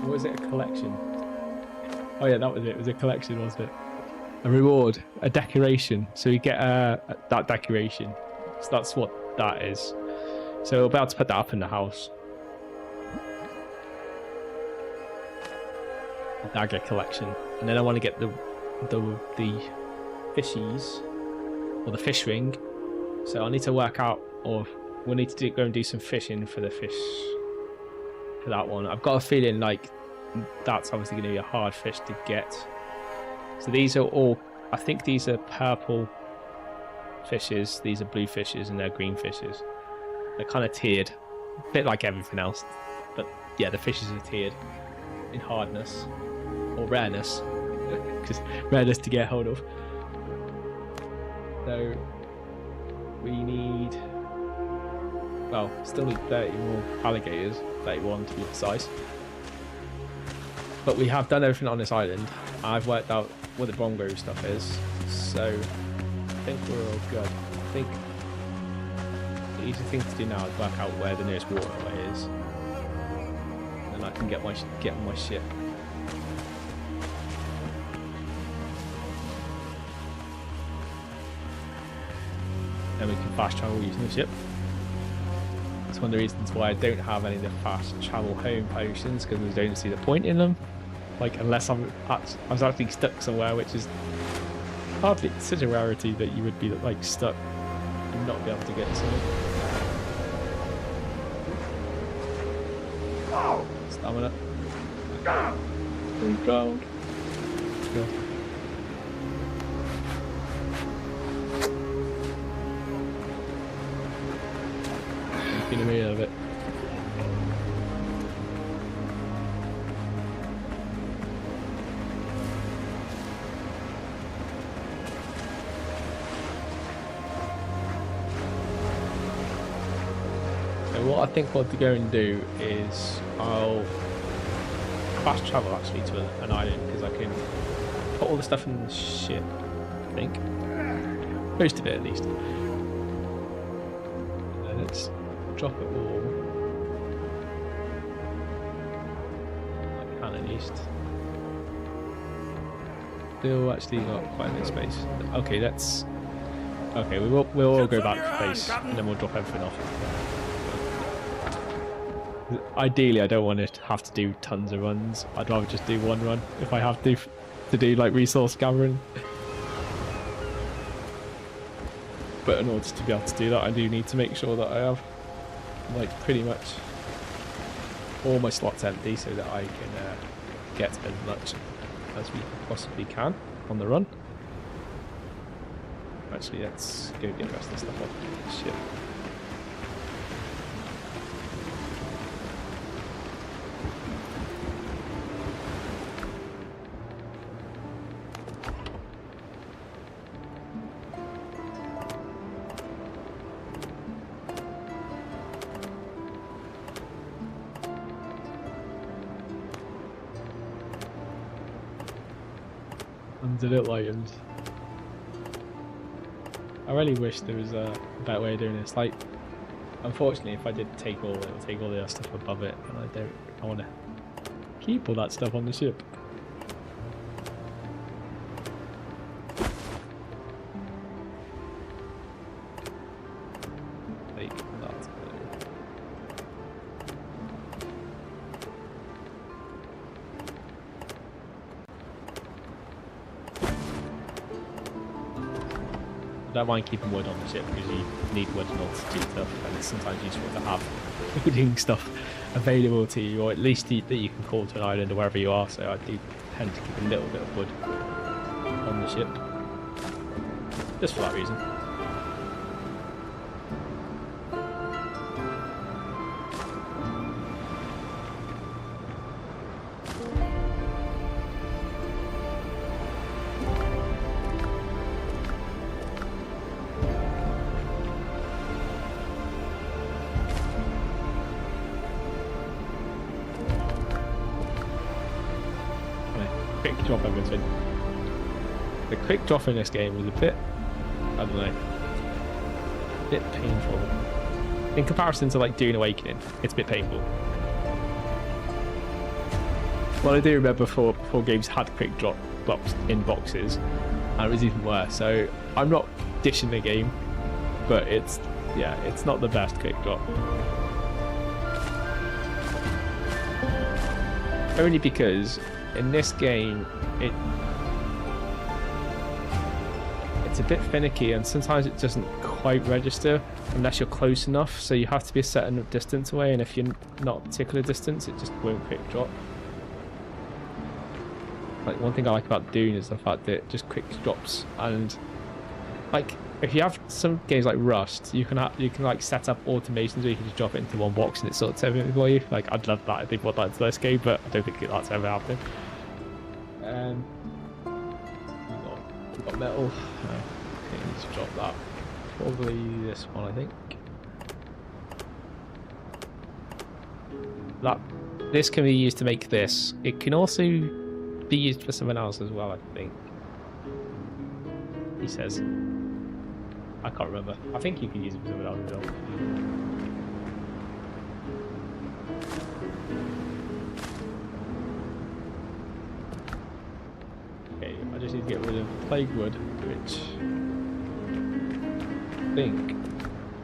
Or was it a collection? Oh yeah, that was it. It was a collection, wasn't it? A reward, a decoration. So we get that decoration. So that's what that is. So we're about to put that up in the house. The dagger collection. And then I want to get the fishies, or the fish ring. So I need to work out, or we'll need to go and do some fishing for the fish, for that one. I've got a feeling like that's obviously going to be a hard fish to get. So these are all, I think these are purple fishes, these are blue fishes, and they're green fishes. They're kind of tiered, a bit like everything else. But yeah, the fishes are tiered in hardness, or rareness, because rareness to get hold of. So we need, well, still need 30 more alligators, 31 to be precise. But we have done everything on this island. I've worked out what the bongo stuff is, so I think we're all good. I think the easy thing to do now is work out where the nearest waterway is, and then I can get on my ship. Then we can fast travel using the ship. That's one of the reasons why I don't have any of the fast travel home potions, because I don't see the point in them. Like, unless I was actually stuck somewhere, which is hardly such a rarity that you would be like stuck and not be able to get something. Stamina. Drowned. Go. Making a meal of it. What I think what to go and do is I'll fast travel actually to an island, because I can put all the stuff in the ship, I think. Most of it at least. And then let's drop it all. I can at least. Still actually got quite a bit of space. Okay, let's. Okay, we'll all go back to base and then we'll drop everything off. Ideally, I don't want to have to do tons of runs. I'd rather just do one run if I have to do like resource gathering. But in order to be able to do that, I do need to make sure that I have like pretty much all my slots empty, so that I can get as much as we possibly can on the run. Actually, let's go get the rest of the stuff off the ship. The little items. I really wish there was a better way of doing this. Like, unfortunately, if I did take all, it'll take all the other stuff above it, and I want to keep all that stuff on the ship. Take that. I don't mind keeping wood on the ship, because you need wood in order to do stuff, and it's sometimes useful to have building stuff available to you, or at least that you can call to an island or wherever you are. So I do tend to keep a little bit of wood on the ship, just for that reason. drop everything. The quick drop in this game was a bit, I don't know, a bit painful. In comparison to like Dune Awakening, it's a bit painful. Well, I do remember before games had quick drop blocks in boxes, and it was even worse. So I'm not dishing the game, but it's not the best quick drop. Only because in this game it's a bit finicky, and sometimes it doesn't quite register unless you're close enough. So you have to be a certain distance away, and if you're not a particular distance, it just won't quick drop. Like, one thing I like about Dune is the fact that it just quick drops, and like if you have some games like Rust, you can like set up automations where you can just drop it into one box and it sorts everything for you. Like, I'd love that if they brought that into this game, but I don't think that's ever happening. We got metal. Okay, let's drop that. Probably this one, I think. This can be used to make this. It can also be used for something else as well, I think. He says. I can't remember. I think you can use it for something else as well. Okay, I just need to get rid of plague wood, which I think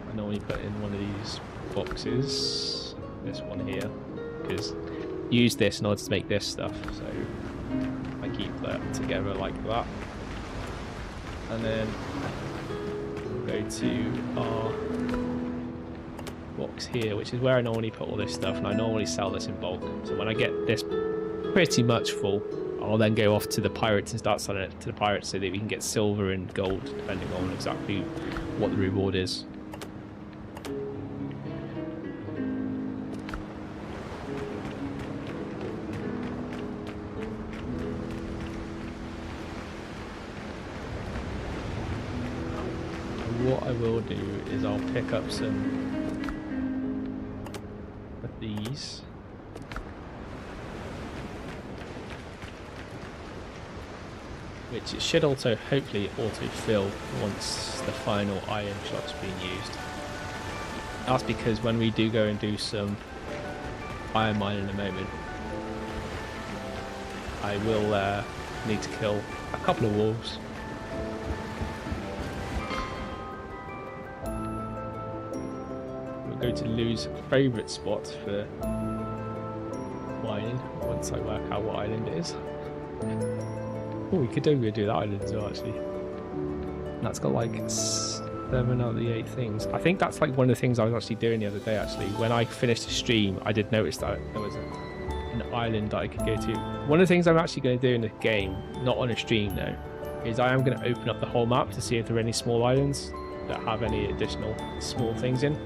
I normally put in one of these boxes. This one here, because you use this in order to make this stuff, so I keep that together like that. And then go to our box here, which is where I normally put all this stuff, and I normally sell this in bulk. So when I get this pretty much full, I'll then go off to the pirates and start selling it to the pirates so that we can get silver and gold depending on exactly what the reward is. What I will do is I'll pick up some of these. Which it should also hopefully auto-fill once the final iron shot's being used. That's because when we do go and do some iron mine in a moment, I will need to kill a couple of wolves. Go to Lou's favourite spot for mining once I work out what island it is. Oh, we could do that island as well, actually. And that's got like 7 out of the 8 things. I think that's like one of the things I was actually doing the other day, actually. When I finished the stream, I did notice that there was an island that I could go to. One of the things I'm actually going to do in the game, not on a stream though, is I am going to open up the whole map to see if there are any small islands that have any additional small things in.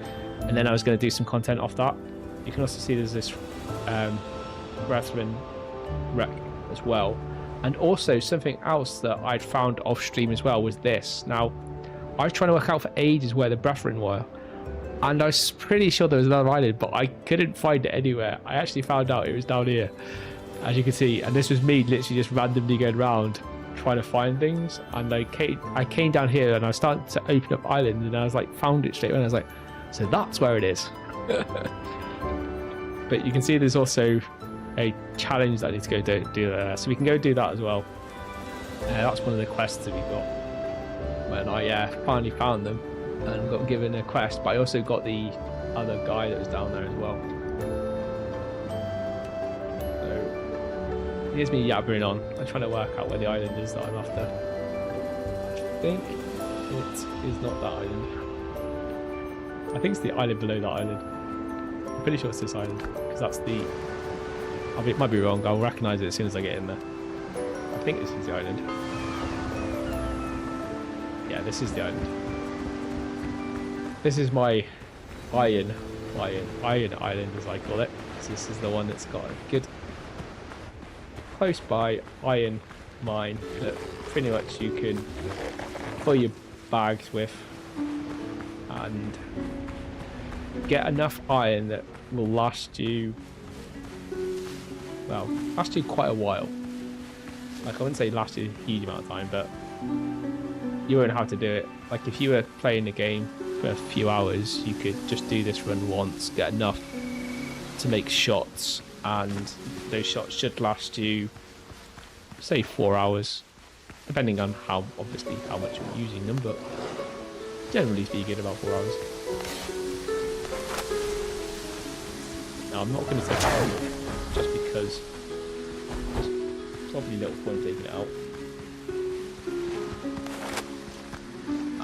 And then I was going to do some content off that. You can also see there's this Brethren wreck as well. And also something else that I'd found off stream as well was this. Now, I was trying to work out for ages where the Brethren were. And I was pretty sure there was another island, but I couldn't find it anywhere. I actually found out it was down here, as you can see. And this was me literally just randomly going around trying to find things. And I came down here and I started to open up islands and I was like, found it straight away. And I was like, so that's where it is. But you can see there's also a challenge that I need to go do there. So we can go do that as well. That's one of the quests that we got. When I finally found them and got given a quest, but I also got the other guy that was down there as well. So here's me yabbering on. I'm trying to work out where the island is that I'm after. I think it is not that island. I think it's the island below that island. I'm pretty sure it's this island, because that's the... I mean, it might be wrong, I'll recognise it as soon as I get in there. I think this is the island. Yeah, this is the island. This is my iron island, as I call it. So this is the one that's got a good close by iron mine that pretty much you can fill your bags with and get enough iron that will last you quite a while. Like, I wouldn't say lasted a huge amount of time, but you won't have to do it. Like, if you were playing the game for a few hours, you could just do this run once, get enough to make shots, and those shots should last you, say, 4 hours, depending on how much you're using them, but generally speaking, about 4 hours. Now, I'm not going to take it out just because there's probably little point taking it out.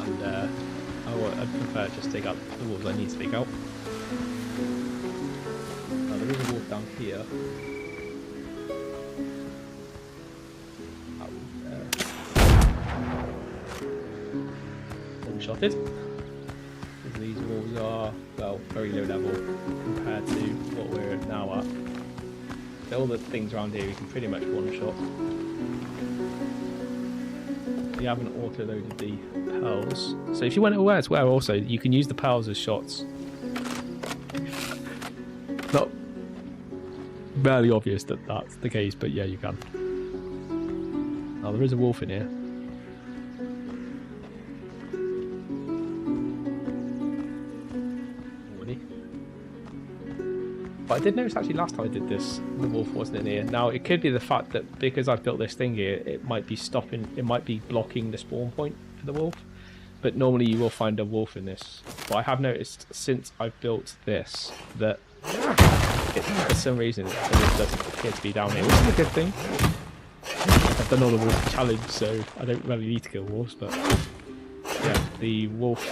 And I'd prefer just take out the wolves I need to take out. Now, there is a wolf down here. One-shotted. These wolves are, well, very low level compared to what we're now at. So all the things around here you can pretty much one-shot. We haven't auto-loaded the pearls. So if you went aware as well, also, you can use the pearls as shots. Not barely obvious that that's the case, but yeah, you can. Now, there is a wolf in here. But I did notice actually last time I did this, the wolf wasn't in here. Now, it could be the fact that because I've built this thing here, it might be blocking the spawn point for the wolf. But normally you will find a wolf in this. But I have noticed since I've built this that for some reason it doesn't appear to be down here, which is a good thing. I've done all the wolf challenge, so I don't really need to kill wolves, but yeah, the wolf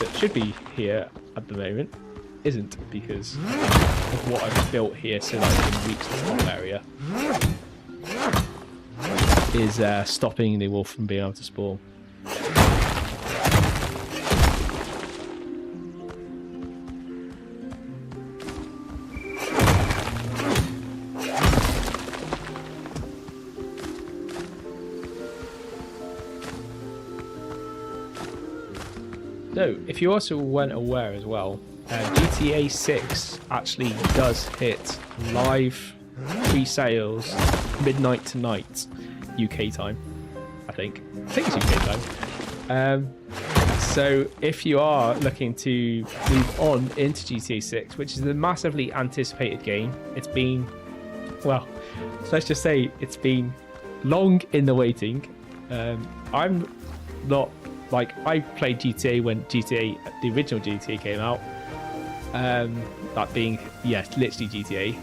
that should be here at the moment isn't, because of what I've built here since I've reached the top area is stopping the wolf from being able to spawn. So, if you also weren't aware as well, GTA 6 actually does hit live pre-sales midnight tonight UK time. I think it's UK time. So if you are looking to move on into GTA 6, which is a massively anticipated game, it's been, well, so let's just say it's been long in the waiting. I'm not, like, I played GTA when the original GTA came out. That being, yes, literally GTA,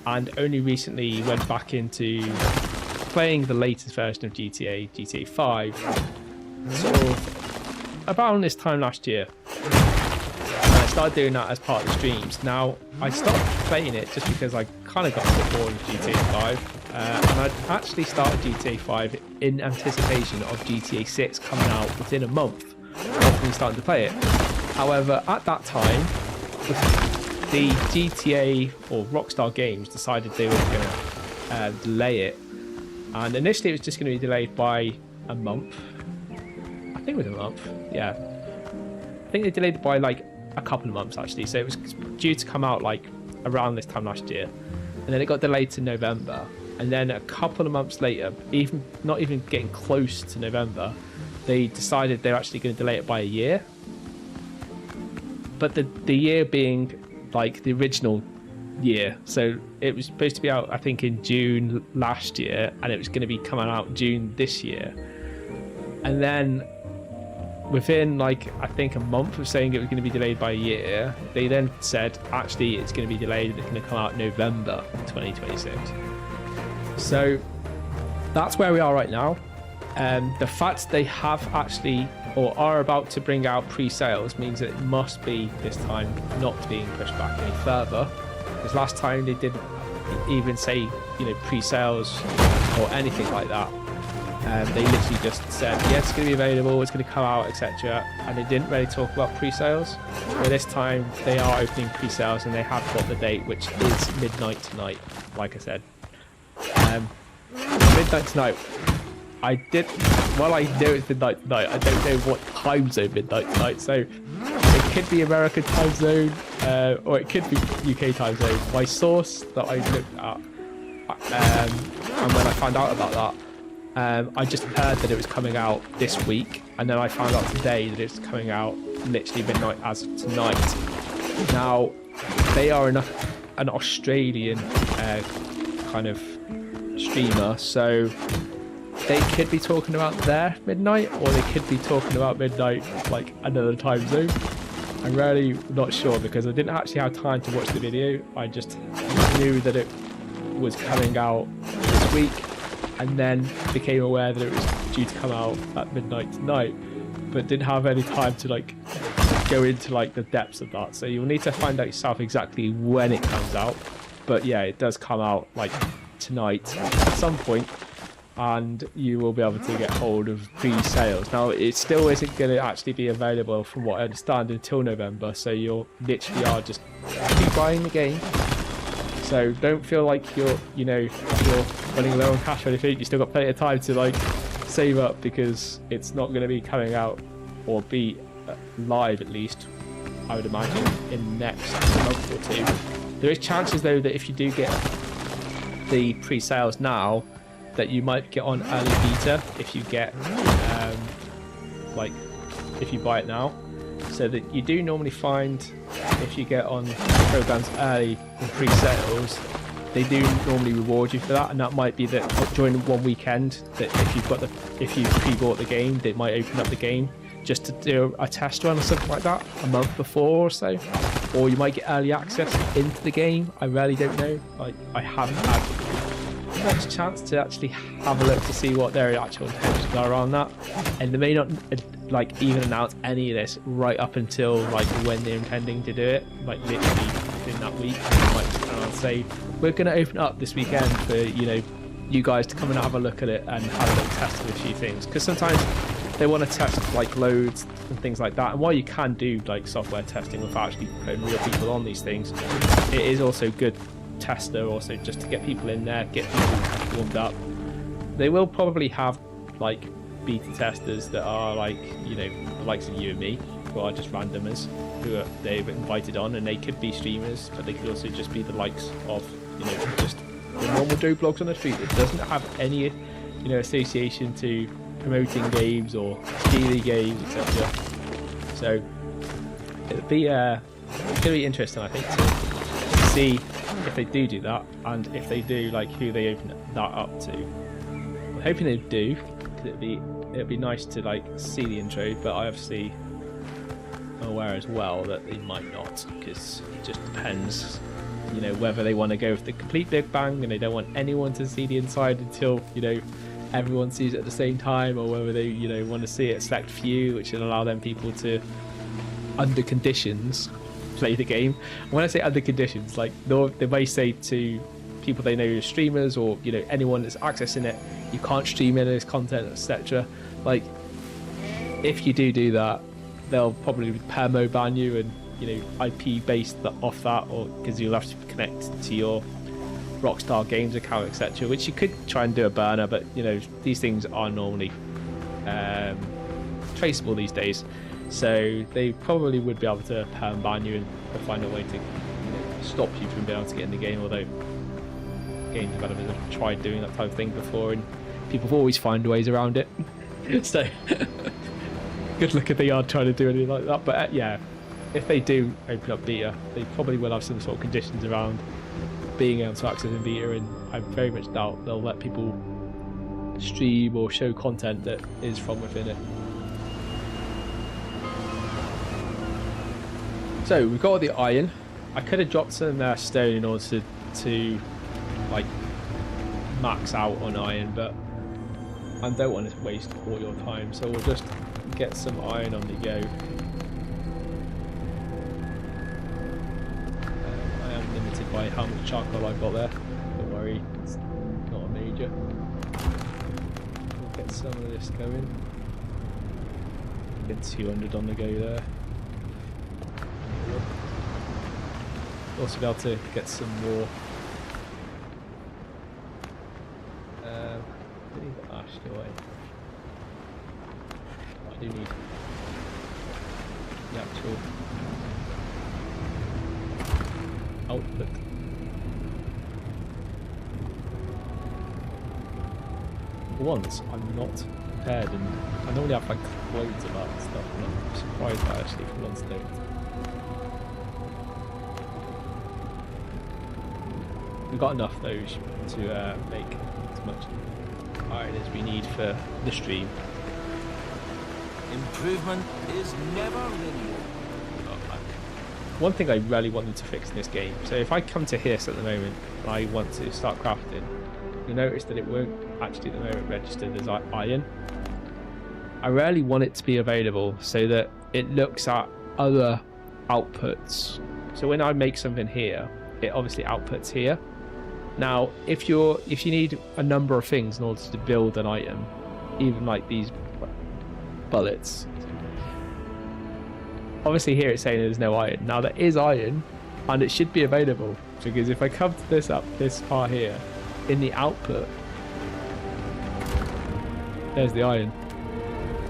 and only recently went back into playing the latest version of GTA 5, so about this time last year. And I started doing that as part of the streams. Now, I stopped playing it just because I kind of got a bit bored of GTA 5, and I'd actually started GTA 5 in anticipation of GTA 6 coming out within a month of me starting to play it. However, at that time, the GTA or Rockstar Games decided they were going to delay it. And initially it was just going to be delayed by a month. I think it was a month, yeah. I think they delayed it by like a couple of months actually. So it was due to come out like around this time last year. And then it got delayed to November. And then a couple of months later, not even getting close to November, they decided they're actually going to delay it by a year. But the year being like the original year, so it was supposed to be out I think in June last year, and it was going to be coming out June this year. And then within like I think a month of saying it was going to be delayed by a year, they then said actually it's going to be delayed, it's going to come out November 2026. So that's where we are right now. The fact they have actually or are about to bring out pre-sales means that it must be this time not being pushed back any further, because last time they didn't even say, you know, pre-sales or anything like that. They literally just said, yeah, it's going to be available, it's going to come out, etc. And they didn't really talk about pre-sales. But this time they are opening pre-sales, and they have got the date, which is midnight tonight, like I said. Midnight tonight. I know it's midnight tonight, I don't know what time zone midnight tonight, so it could be American time zone, or it could be UK time zone. My source that I looked at And when I found out about that, I just heard that it was coming out this week, and then I found out today that it's coming out literally midnight as of tonight. Now, they are an Australian kind of streamer, so they could be talking about their midnight, or they could be talking about midnight like another time zone. I'm really not sure because I didn't actually have time to watch the video. I just knew that it was coming out this week, and then became aware that it was due to come out at midnight tonight, but didn't have any time to like go into like the depths of that. So you'll need to find out yourself exactly when it comes out. But yeah, it does come out like tonight at some point, and you will be able to get hold of pre-sales. Now, it still isn't going to actually be available, from what I understand, until November. So you're literally are just buying the game. So don't feel like you're running low on cash or anything. You still got plenty of time to like save up, because it's not going to be coming out or be live, at least I would imagine, in the next month or two. There is chances though that if you do get the pre-sales now, that you might get on early beta if you get like if you buy it now. So that you do normally find, if you get on programs early in pre-sales, they do normally reward you for that, and that might be that during one weekend, that if you pre-bought the game, they might open up the game just to do a test run or something like that a month before or so, or you might get early access into the game. I really don't know. Like, I haven't had much chance to actually have a look to see what their actual intentions are on that, and they may not like even announce any of this right up until like when they're intending to do it, like literally within that week. They might just come out and say, we're going to open up this weekend for you guys to come and have a look at it and have a little test of a few things, because sometimes they want to test like loads and things like that. And while you can do like software testing without actually putting real people on these things, it is also good tester also just to get people in there, get people warmed up. They will probably have like beta testers that are like the likes of you and me, who are just randomers who they've invited on, and they could be streamers, but they could also just be the likes of just the normal Joe blogs on the street. It doesn't have any association to promoting games or stealing games, etc. So it'll be gonna be interesting, I think, to see if they do that, and if they do, like who they open that up to. I'm hoping they do, because it'd be nice to like see the intro, but I obviously am aware as well that they might not, because it just depends whether they want to go with the complete big bang and they don't want anyone to see the inside until everyone sees it at the same time, or whether they want to see it select few, which will allow them people to, under conditions, play the game. When I say under conditions, like they may say to people they know are streamers, or anyone that's accessing it, you can't stream any of this content, etc. Like, if you do that, they'll probably permo ban you and IP based off that, or because you'll have to connect to your Rockstar Games account, etc., which you could try and do a burner, but these things are normally traceable these days, so they probably would be able to perm ban you and find a way to stop you from being able to get in the game, although game developers have tried doing that type of thing before and people always find ways around it. So good luck if they are trying to do anything like that. But yeah, if they do open up beta, they probably will have some sort of conditions around being able to access in beta, and I very much doubt they'll let people stream or show content that is from within it. So we've got all the iron. I could have dropped some stone in order to like max out on iron, but I don't want to waste all your time, so we'll just get some iron on the go. I am limited by how much charcoal I've got there. Don't worry, it's not a major. We'll get some of this going. Get 200 on the go there. Also be able to get some more. I need the ash, do I? I do need the actual output. once I'm not prepared, and I normally have like loads of that stuff, and I'm surprised I actually for once don't. We've got enough though to make as much iron as we need for the stream. Improvement is never linear. One thing I really wanted to fix in this game, so if I come to here at the moment and I want to start crafting, you'll notice that it won't actually at the moment register as iron. I really want it to be available so that it looks at other outputs. So when I make something here, it obviously outputs here. Now, if you need a number of things in order to build an item, even like these bullets, obviously here it's saying there's no iron. Now there is iron, and it should be available, because if I come to this part here, in the output, there's the iron.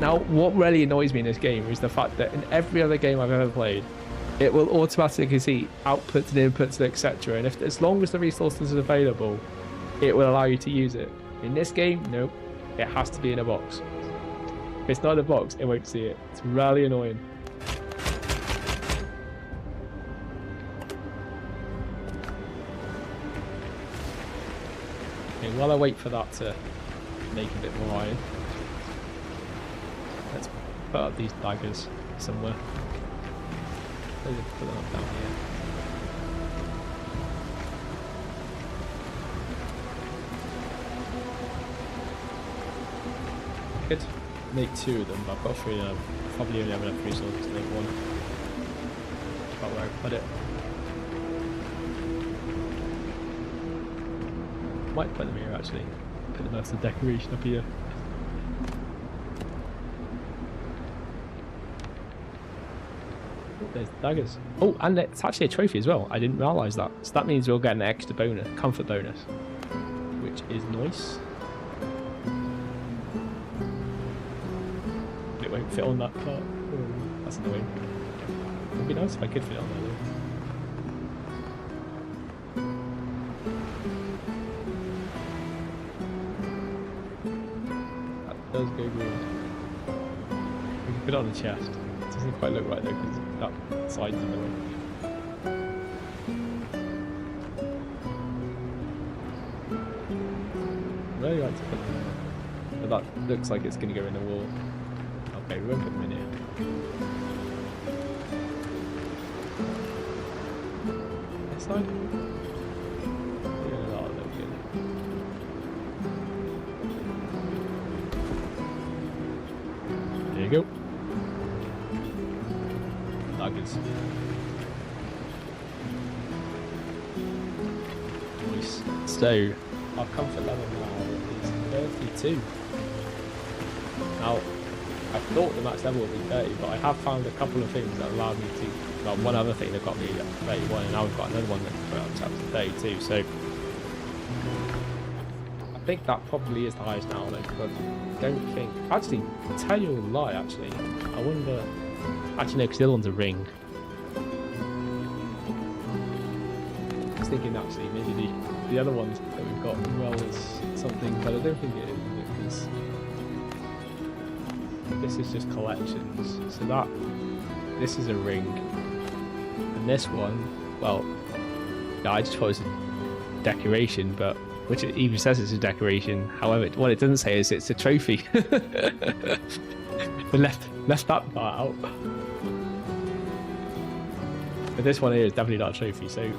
Now, what really annoys me in this game is the fact that in every other game I've ever played, it will automatically see outputs and inputs, etc. And as long as the resource is available, it will allow you to use it. In this game, nope, it has to be in a box. If it's not in a box, it won't see it. It's really annoying. Okay, while I wait for that to make a bit more iron, let's put up these daggers somewhere. Let's put them up down here. Could make 2 of them, but I've got 3 now. Probably only have enough resources to make 1. About where I put it. Might put them here actually. Put them as a decoration up here. Oh, there's the daggers. Oh, and it's actually a trophy as well. I didn't realise that. So that means we'll get an extra bonus, comfort bonus, which is nice. It won't fit on that part. Oh, that's annoying. It would be nice if I could fit on there though. Does go green. We can put it on the chest. It doesn't quite look right though because that side's in the way. I really like to put them there. But that looks like it's going to go in the wall. Okay, we won't put them in here. This side? Yeah, that'll look good. There you go. Nuggets. Nice. So, our comfort level now is 32. Now, I thought the max level would be 30, but I have found a couple of things that allowed me to. Well, one other thing that got me at 31, and now we've got another one that put up to 32. So, I think that probably is the highest now, though, because I don't think. Actually, to tell you a lie, actually, I wonder. Actually, no, because the other one's a ring. I was thinking, actually, maybe the other ones that we've got as well is something, but I don't think it is, because this is just collections. So this is a ring, and this one, well, yeah, I just thought it was a decoration, but which it even says it's a decoration. However, what it doesn't say is it's a trophy. We left that part out. But this one here is definitely not a trophy, so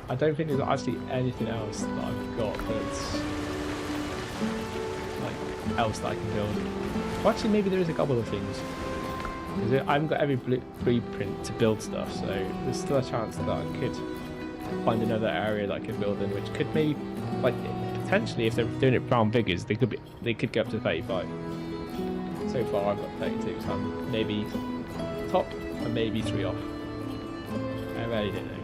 I don't think there's actually anything else that I've got that's like else that I can build. Well, actually, maybe there is a couple of things. Because I haven't got every blueprint to build stuff, so there's still a chance that I could find another area that I could build in, which could maybe, like, potentially, if they're doing it brown figures, they could go up to 35. So far, I've got 32, so I'm maybe top and maybe 3 off. I really don't know.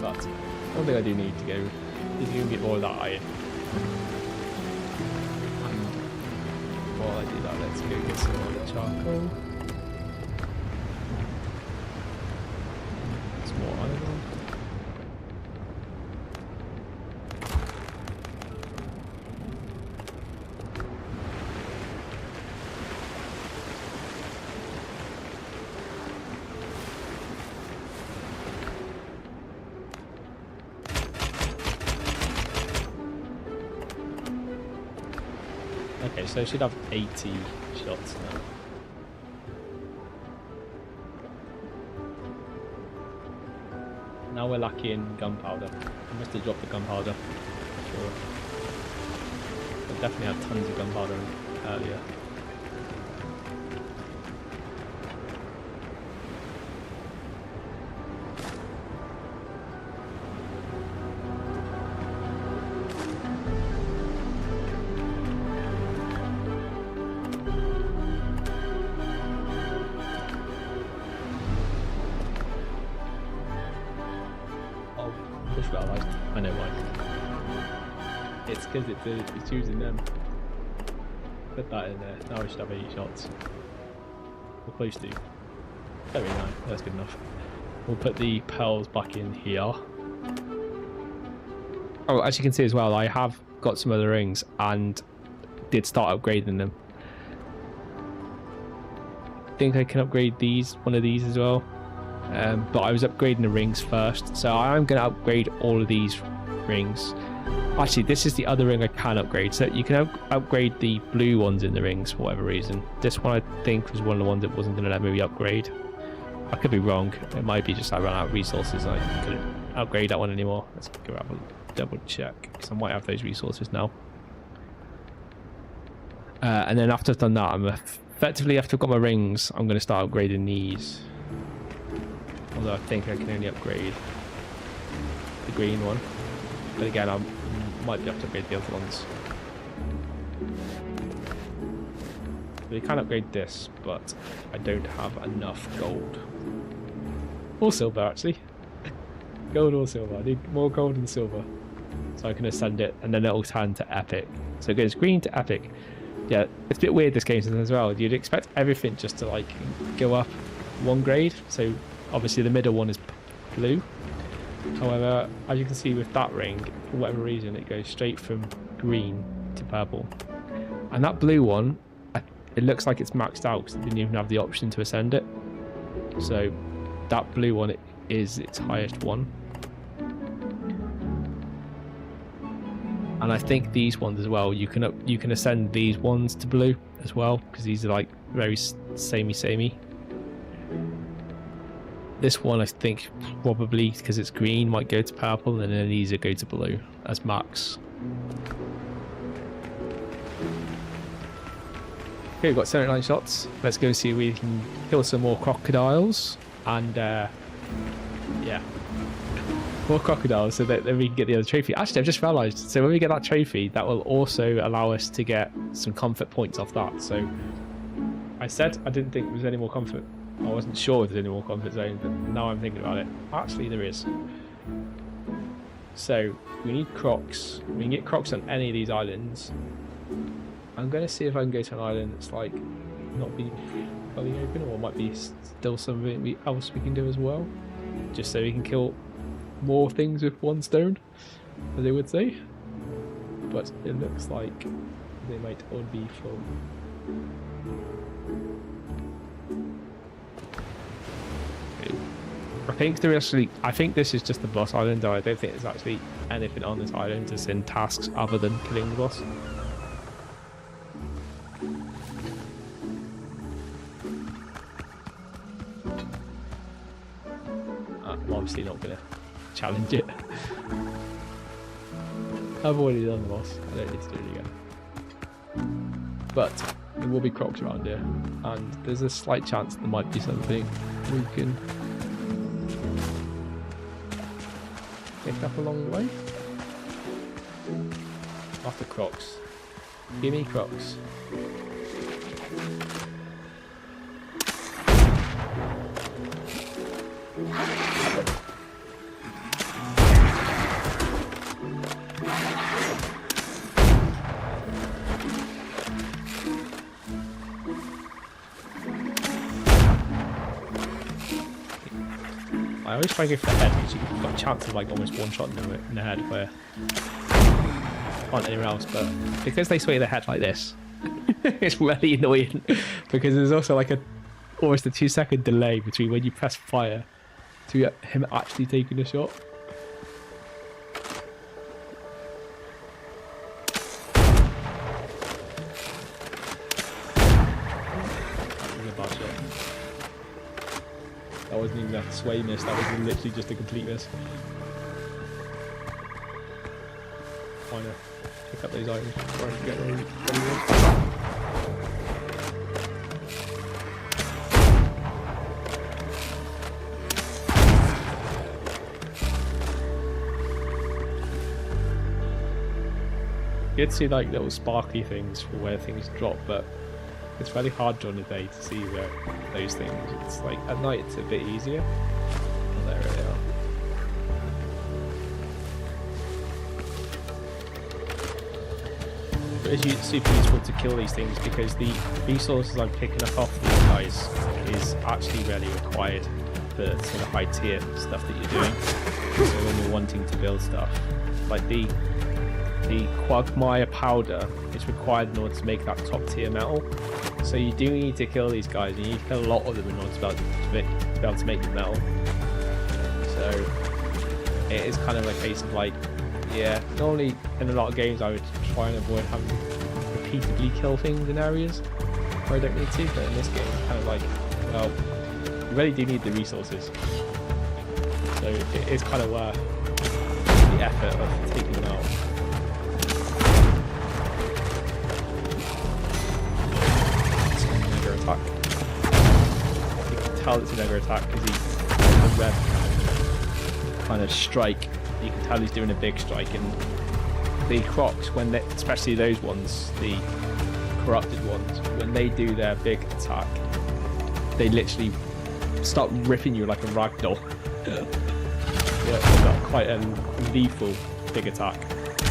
But one thing I do need to go is to get more of that iron. And while I do that, let's go get some more of the charcoal. Some more iron on. so I should have 80 shots now. Now we're lacking gunpowder. I must have dropped the gunpowder. Sure. I definitely had tons of gunpowder earlier. Just realised. I know why. It's because it's choosing them. Put that in there. Now we should have 80 shots. We're close to. There we go. That's good enough. We'll put the pearls back in here. Oh, as you can see as well, I have got some other rings and did start upgrading them. I think I can upgrade one of these as well. But I was upgrading the rings first, so I'm going to upgrade all of these rings. Actually, this is the other ring I can upgrade. So you can upgrade the blue ones in the rings for whatever reason. This one I think was one of the ones that wasn't going to let me upgrade. I could be wrong. It might be just I ran out of resources. I couldn't upgrade that one anymore. Let's go have a double check because I might have those resources now. And then after I've done that, effectively after I've got my rings, I'm going to start upgrading these. Although I think I can only upgrade the green one. But again, I might be able to upgrade the other ones. We can upgrade this, but I don't have enough gold. Or silver, actually. Gold or silver. I need more gold and silver. So I can ascend it, and then it'll turn to epic. So it goes green to epic. Yeah, it's a bit weird this game as well. You'd expect everything just to like go up one grade. So obviously the middle one is blue. However, as you can see with that ring, for whatever reason, it goes straight from green to purple. And that blue one, it looks like it's maxed out because it didn't even have the option to ascend it. So that blue one is its highest one. And I think these ones as well, you can ascend these ones to blue as well because these are like very samey. This one I think probably because it's green might go to purple, and then these will go to blue as max. Okay, we've got 79 shots. Let's go see if we can kill some more crocodiles and yeah, more crocodiles so that then we can get the other trophy. Actually, I've just realised, so when we get that trophy, that will also allow us to get some comfort points off that. So I said I didn't think there was any more comfort. I wasn't sure if there's any more comfort zone, but now I'm thinking about it. Actually, there is. So we need crocs. We can get crocs on any of these islands. I'm going to see if I can go to an island that's like not being fully open, or might be still something else we can do as well, just so we can kill more things with one stone, as they would say. But it looks like they might all be full. I think this is just the boss island. I don't think there's actually anything on this island that's in tasks other than killing the boss. I'm obviously not going to challenge it. I've already done the boss. I don't need to do it again. But there will be crocs around here, and there's a slight chance there might be something we can pick up along the way. After crocs. Give me crocs. I always try to go for the head because you've got a chance of like almost one-shotting them in the head where can't anywhere else, but because they sway their head like this, it's really annoying because there's also like almost a 2-second delay between when you press fire to him actually taking a shot. last shot. That wasn't even a sway miss, that was literally just a complete miss. Trying to pick up those items, trying to get ready. You get to see like little sparkly things for where things drop, but it's very hard during the day to see those things. It's like at night it's a bit easier. Oh, there they are. But it's super useful to kill these things because the resources I'm picking up off these guys is actually really required for sort of high tier stuff that you're doing. So when you're wanting to build stuff, like the quagmire powder is required in order to make that top tier metal. So you do need to kill these guys. You need to kill a lot of them in order to be able to make the metal. So it is kind of a case of like, yeah, normally in a lot of games I would try and avoid having to repeatedly kill things in areas where I don't need to, but in this game it's kind of like, well, you really do need the resources. So it is kind of worth the effort of taking them out. Attack. You can tell it's a mega attack because he's a red kind of strike. You can tell he's doing a big strike, and the crocs, when they, especially those ones, the corrupted ones, when they do their big attack, they literally start ripping you like a ragdoll. Yeah, they've got quite a lethal big attack,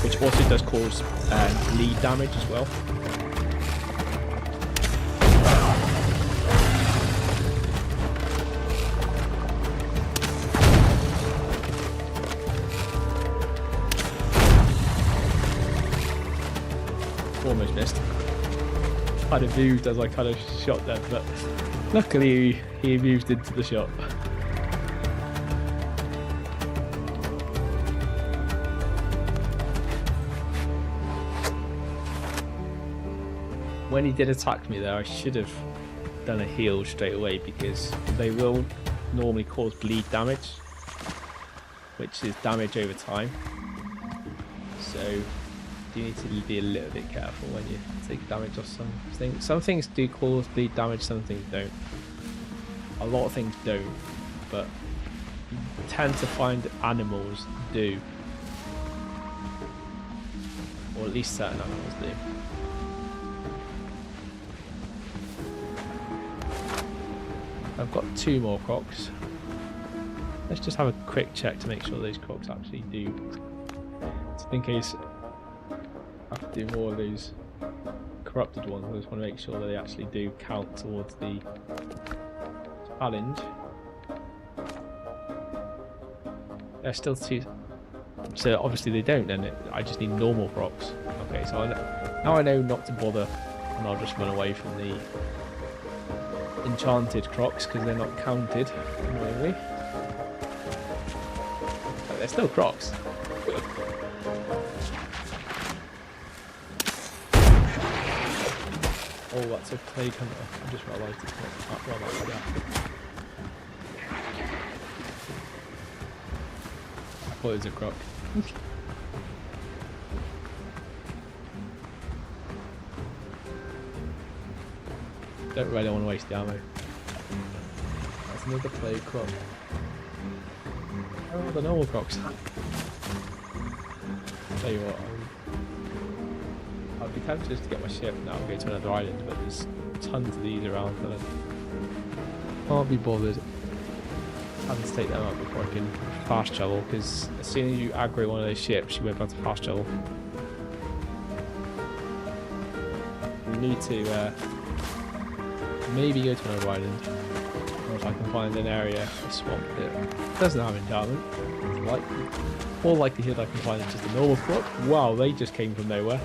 which also does cause bleed damage as well. Almost missed. Kind of moved as I kind of shot them, but luckily he moved into the shot. When he did attack me there, I should have done a heal straight away because they will normally cause bleed damage, which is damage over time. So you need to be a little bit careful when you take damage off some things. Some things do cause bleed damage, some things don't. A lot of things don't, but you tend to find animals do. Or at least certain animals do. I've got 2 more crocs. Let's just have a quick check to make sure those crocs actually do. Just in case I have to do more of these corrupted ones, I just want to make sure that they actually do count towards the challenge. They're still 2, so obviously they don't, then I just need normal crocs. Okay, so now I know not to bother, and I'll just run away from the enchanted crocs because they're not counted normally. But they're still crocs. Oh, that's a plague hunter. I just realised it's not that well like that. I thought it was a croc. Don't really want to waste the ammo. That's another plague croc. Oh, the normal crocs. Tell you what, I'd be tempted just to get my ship now and go to another island, but there's tons of these around and I can't be bothered having to take them out before I can fast travel, because as soon as you aggro one of those ships you won't be able to fast travel. We need to maybe go to another island, or if I can find an area, a swamp that doesn't have enchantment. More likelihood I can find just a normal croc. Wow, they just came from nowhere.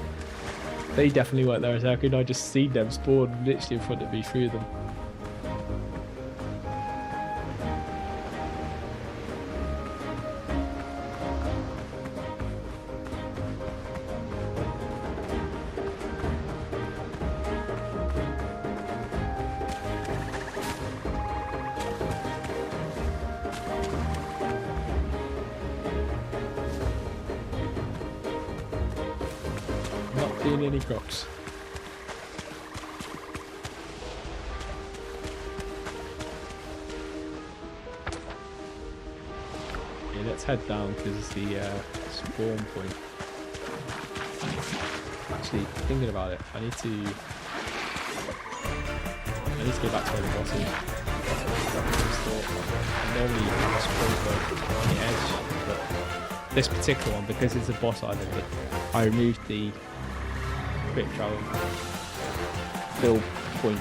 They definitely weren't there a second. I just seen them spawn literally in front of me through them. seeing any crocs. Yeah, let's head down because it's the spawn point. Actually, thinking about it, I need to go back to where the boss is. I normally have a spawn point on the edge, but this particular one, because it's a boss island, I removed the quick travel build point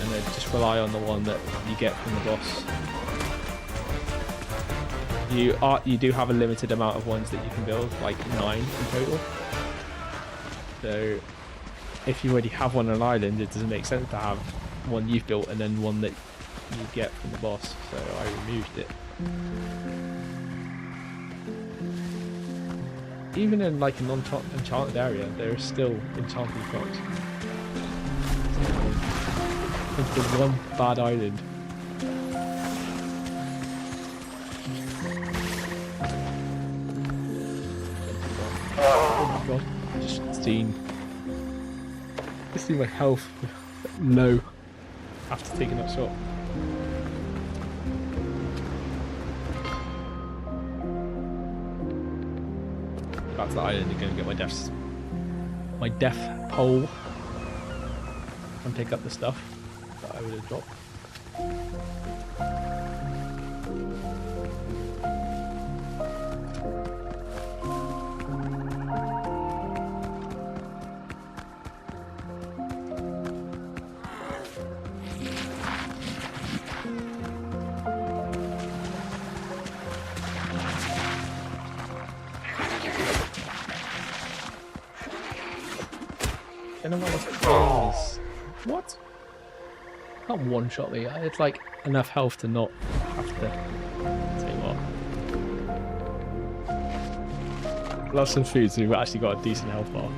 and then just rely on the one that you get from the boss. You do have a limited amount of ones that you can build, like 9 in total. So if you already have one on an island, it doesn't make sense to have one you've built and then one that you get from the boss. So I removed it. Even in like a non-enchanted area, there are still enchanted crocs. So, it's the one bad island. Oh my god, just seen my health low after taking that shot. Back to the island and go and get my death pole and pick up the stuff that I would have dropped. I don't know what the is. What? Can't one-shot me. I had like enough health to not have to. Tell you what. Love some food, so we've actually got a decent health bar.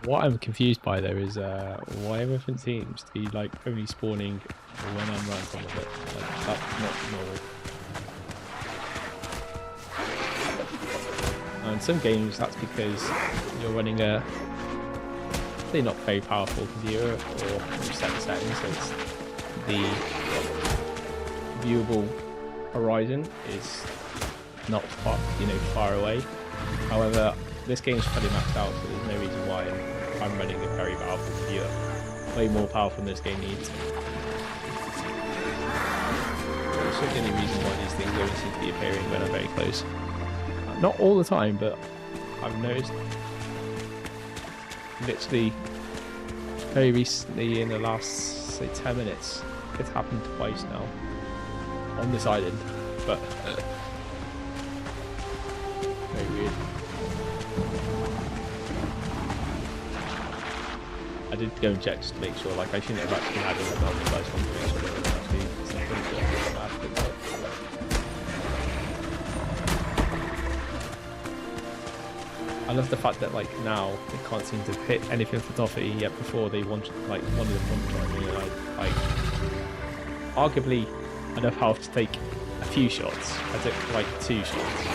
What I'm confused by though is why everything seems to be like only spawning when I'm right on top of it. Like, that's not normal. Now, in some games that's because you're running a probably not very powerful computer or you set the settings so it's the viewable horizon is not far, far away. However, this game's pretty maxed out, so there's no reason why I'm running a very powerful computer. Way more powerful than this game needs. There's not any reason why these things only seem to be appearing when I'm very close. Not all the time, but I've noticed literally very recently in the last, say, 10 minutes, it's happened twice now on this island, but very weird. I did go and check just to make sure, like I shouldn't have actually had all the numbers, I just wanted to make sure there was actually something that I love the fact that like now they can't seem to hit anything for Toffee, yet before they wanted like one of them one-shot me and I like arguably enough health to take a few shots. I took like 2 shots.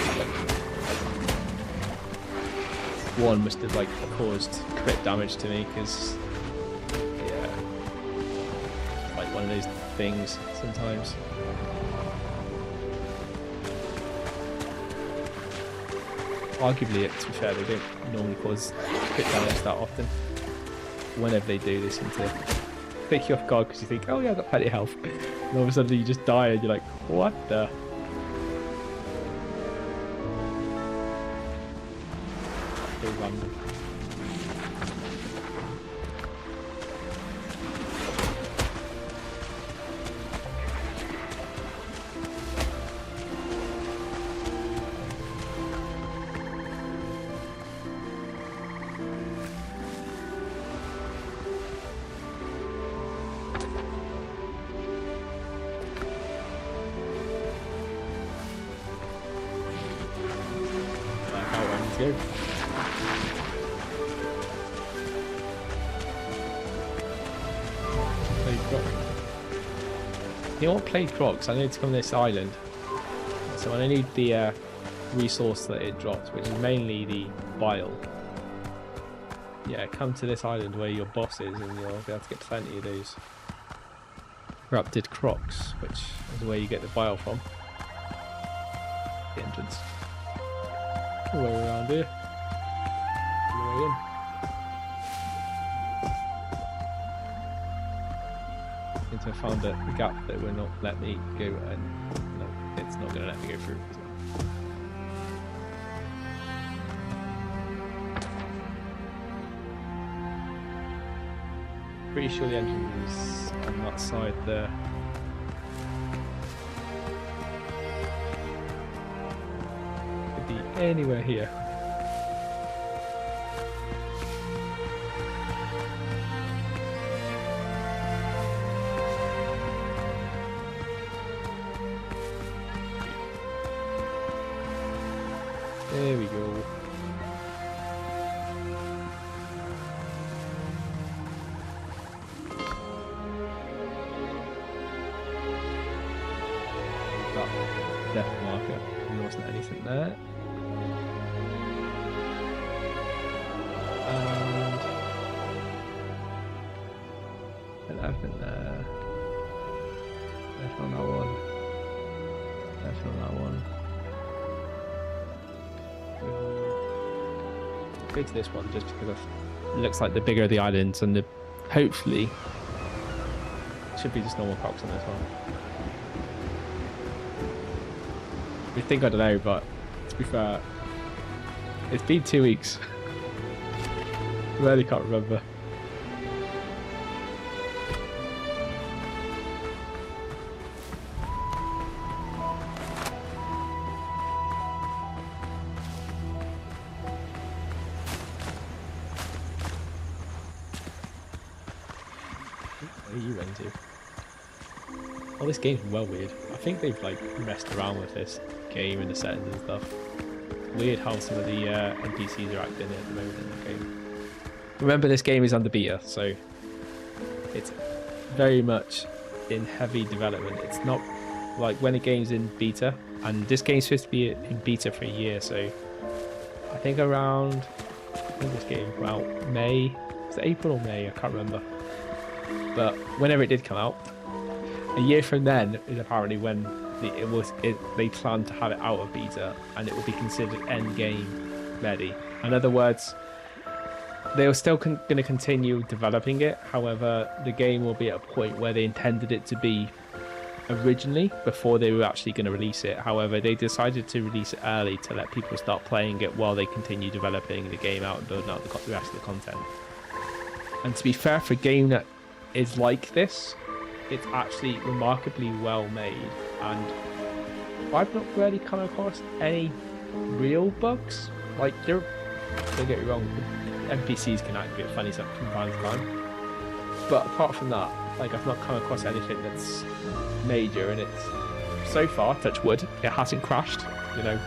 One must have like caused crit damage to me because like one of those things sometimes. Arguably, to be fair, they don't normally cause crit damage that often. Whenever they do, they seem to take you off guard because you think, oh yeah, I've got plenty of health. And all of a sudden you just die and you're like, what the? So random. Go. Played Croc. You know what? Played Crocs. I need to come to this island. So when I need the resource that it drops, which is mainly the bile. Yeah, come to this island where your boss is, and you'll be able to get plenty of those corrupted crocs, which is where you get the bile from. The entrance. All the way around here. All the way in. Seems to have found a gap that will not let me go, and no, it's not going to let me go through as well. Pretty sure the engine is on that side there. Could be anywhere here. There we go. Death marker. There wasn't anything there. And nothing there. Left on that one. Left on that one. Go to this one just because it looks like the bigger the islands, and the hopefully should be just normal crocs on this one. We think I don't know, but to be fair, it's been 2 weeks. Really can't remember. Where are you into? Oh, this game's well weird. I think they've like messed around with this game and the settings and stuff. Weird how some of the NPCs are acting at the moment in the game. Remember, this game is under beta, so it's very much in heavy development. It's not like when a game's in beta, and this game's supposed to be in beta for a year, so I think around, when this game came out, May, was it April or May? I can't remember. But whenever it did come out, a year from then is apparently when they planned to have it out of beta, and it will be considered end game ready. In other words, they were still going to continue developing it. However, the game will be at a point where they intended it to be originally before they were actually going to release it. However, they decided to release it early to let people start playing it while they continue developing the game out and building out the rest of the content. And to be fair, for a game that is like this, it's actually remarkably well made, and I've not really come across any real bugs. Like, don't get me wrong, NPCs can act a bit funny from time to time, but apart from that, like, I've not come across anything that's major, and it's, so far, touch wood, it hasn't crashed. You know,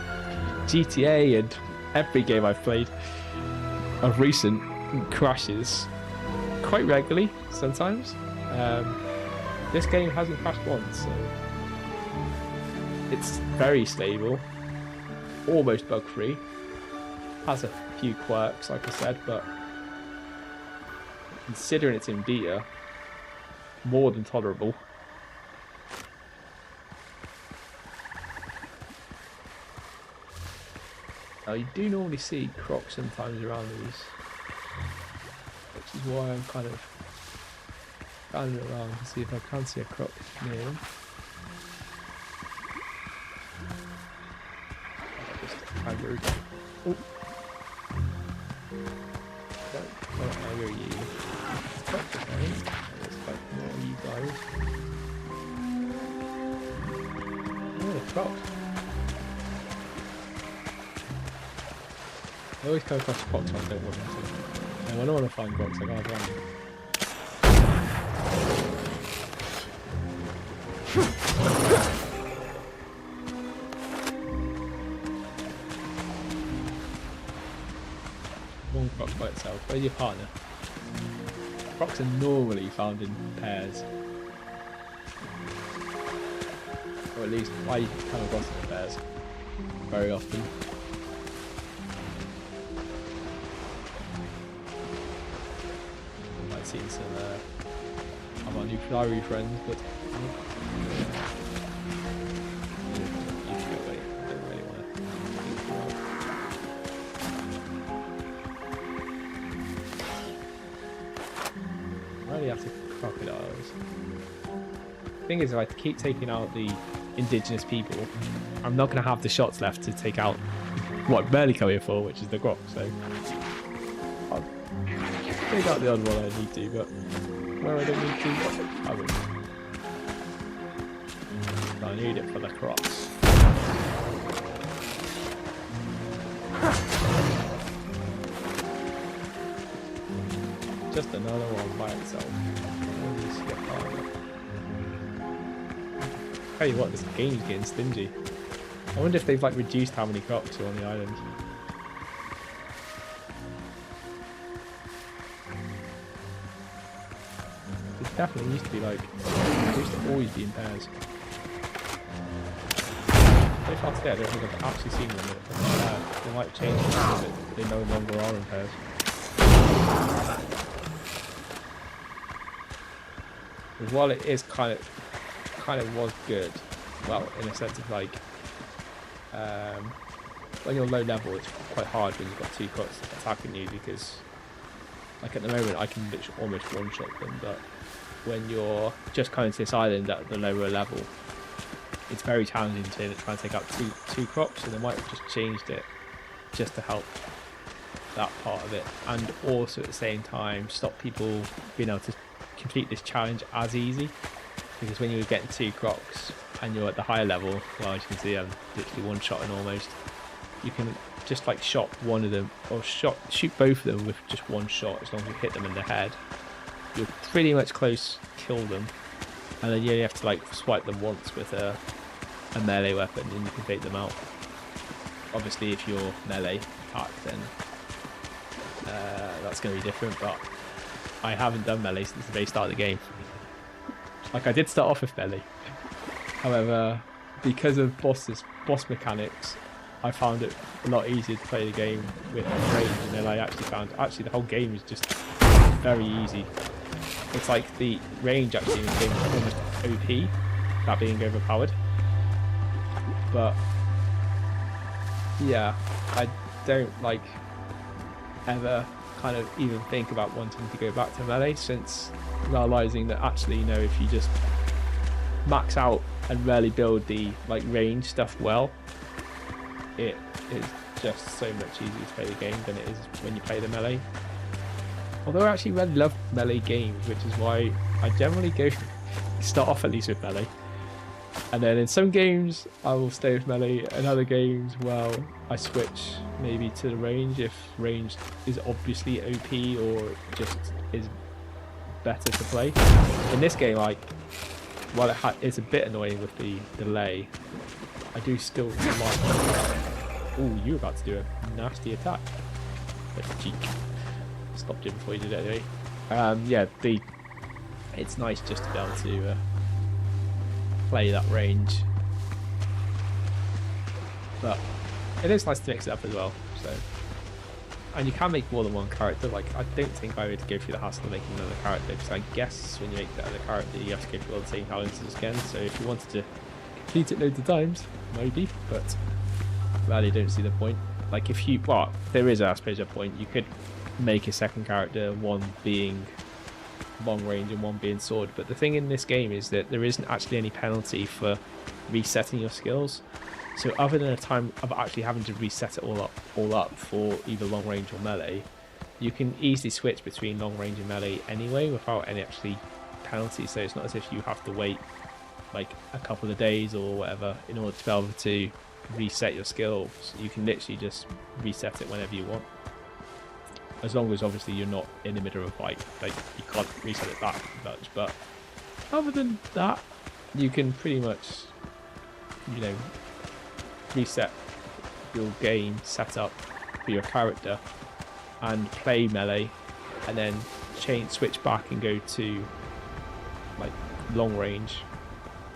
GTA and every game I've played of recent crashes quite regularly sometimes. This game hasn't crashed once, so it's very stable, almost bug free. Has a few quirks, like I said, but considering it's in beta, more than tolerable. Now, you do normally see crocs sometimes around these, which is why I'm kind of rounding around to see if I can see a croc near them. Just aggro. Oh. Don't aggro you. Crocs, okay. Let's fight more of you guys. Oh, the croc. I always come across crocs when I don't want them to. And when I want to find crocs, I gotta find them. One croc by itself. Where's your partner? Crocs are normally found in pairs. Or at least I come across them in pairs very often. I might see some of our new Ferrari friends, but you can go away. I don't really want to. Really after crocodiles. The thing is, if I keep taking out the indigenous people, I'm not going to have the shots left to take out what I'm barely coming for, which is the grok. So I'll take out the odd one I need to, but where I don't need to, I won't. I need it for the crocs. Just another one by itself. Tell you what, this game's getting stingy. I wonder if they've like reduced how many crocs are on the island. It definitely used to be like, it used to always be in pairs. So far today, I don't think I've actually seen them. They might change it a bit, but they no longer are in pairs. Because while it is kind of was good, well, in a sense of like, when you're low level, it's quite hard when you've got two crocs attacking you, because like at the moment I can literally almost one-shot them, but when you're just coming to this island at the lower level, it's very challenging to try and take out two crocs, and they might have just changed it just to help that part of it, and also at the same time stop people being able to complete this challenge as easy. Because when you're getting two crocs and you're at the higher level, well, as you can see, I'm literally one-shotting almost. You can just like shot one of them, or shoot both of them with just one shot, as long as you hit them in the head. You'll pretty much close kill them, and then you only have to like swipe them once with a melee weapon, and you can take them out. Obviously, if you're melee attack, then that's going to be different. But I haven't done melee since the very start of the game. Like, I did start off with melee, however, because of boss mechanics, I found it a lot easier to play the game with range, and then I actually found the whole game is just very easy. It's like the range actually in the game is almost OP, that being overpowered. But yeah, I don't like ever kind of even think about wanting to go back to melee, since realizing that actually, you know, if you just max out and really build the like range stuff well, it is just so much easier to play the game than it is when you play the melee. Although I actually really love melee games, which is why I generally go start off at least with melee, and then in some games I will stay with melee, and other games, well, I switch maybe to the range if range is obviously OP or just is better to play. In this game, like, while it's a bit annoying with the delay, I do still like. Oh, you were about to do a nasty attack. Bit of cheek. Stopped you before you did it anyway. Yeah, it's nice just to be able to play that range, but it is nice to mix it up as well. So, and you can make more than one character. Like, I don't think I would go through the hassle of making another character, because I guess when you make that other character, you have to go through all the same challenges again. So if you wanted to complete it loads of times, maybe, but I really don't see the point. Like, if you, well, there is, I suppose, a point. You could make a second character, one being long range and one being sword, but the thing in this game is that there isn't actually any penalty for resetting your skills. So other than a time of actually having to reset it all up for either long range or melee, you can easily switch between long range and melee anyway without any actually penalty. So it's not as if you have to wait like a couple of days or whatever in order to be able to reset your skills. You can literally just reset it whenever you want, as long as obviously you're not in the middle of a fight. Like, you can't reset it that much, but other than that, you can pretty much, you know, reset your game setup for your character and play melee, and then switch back and go to like long range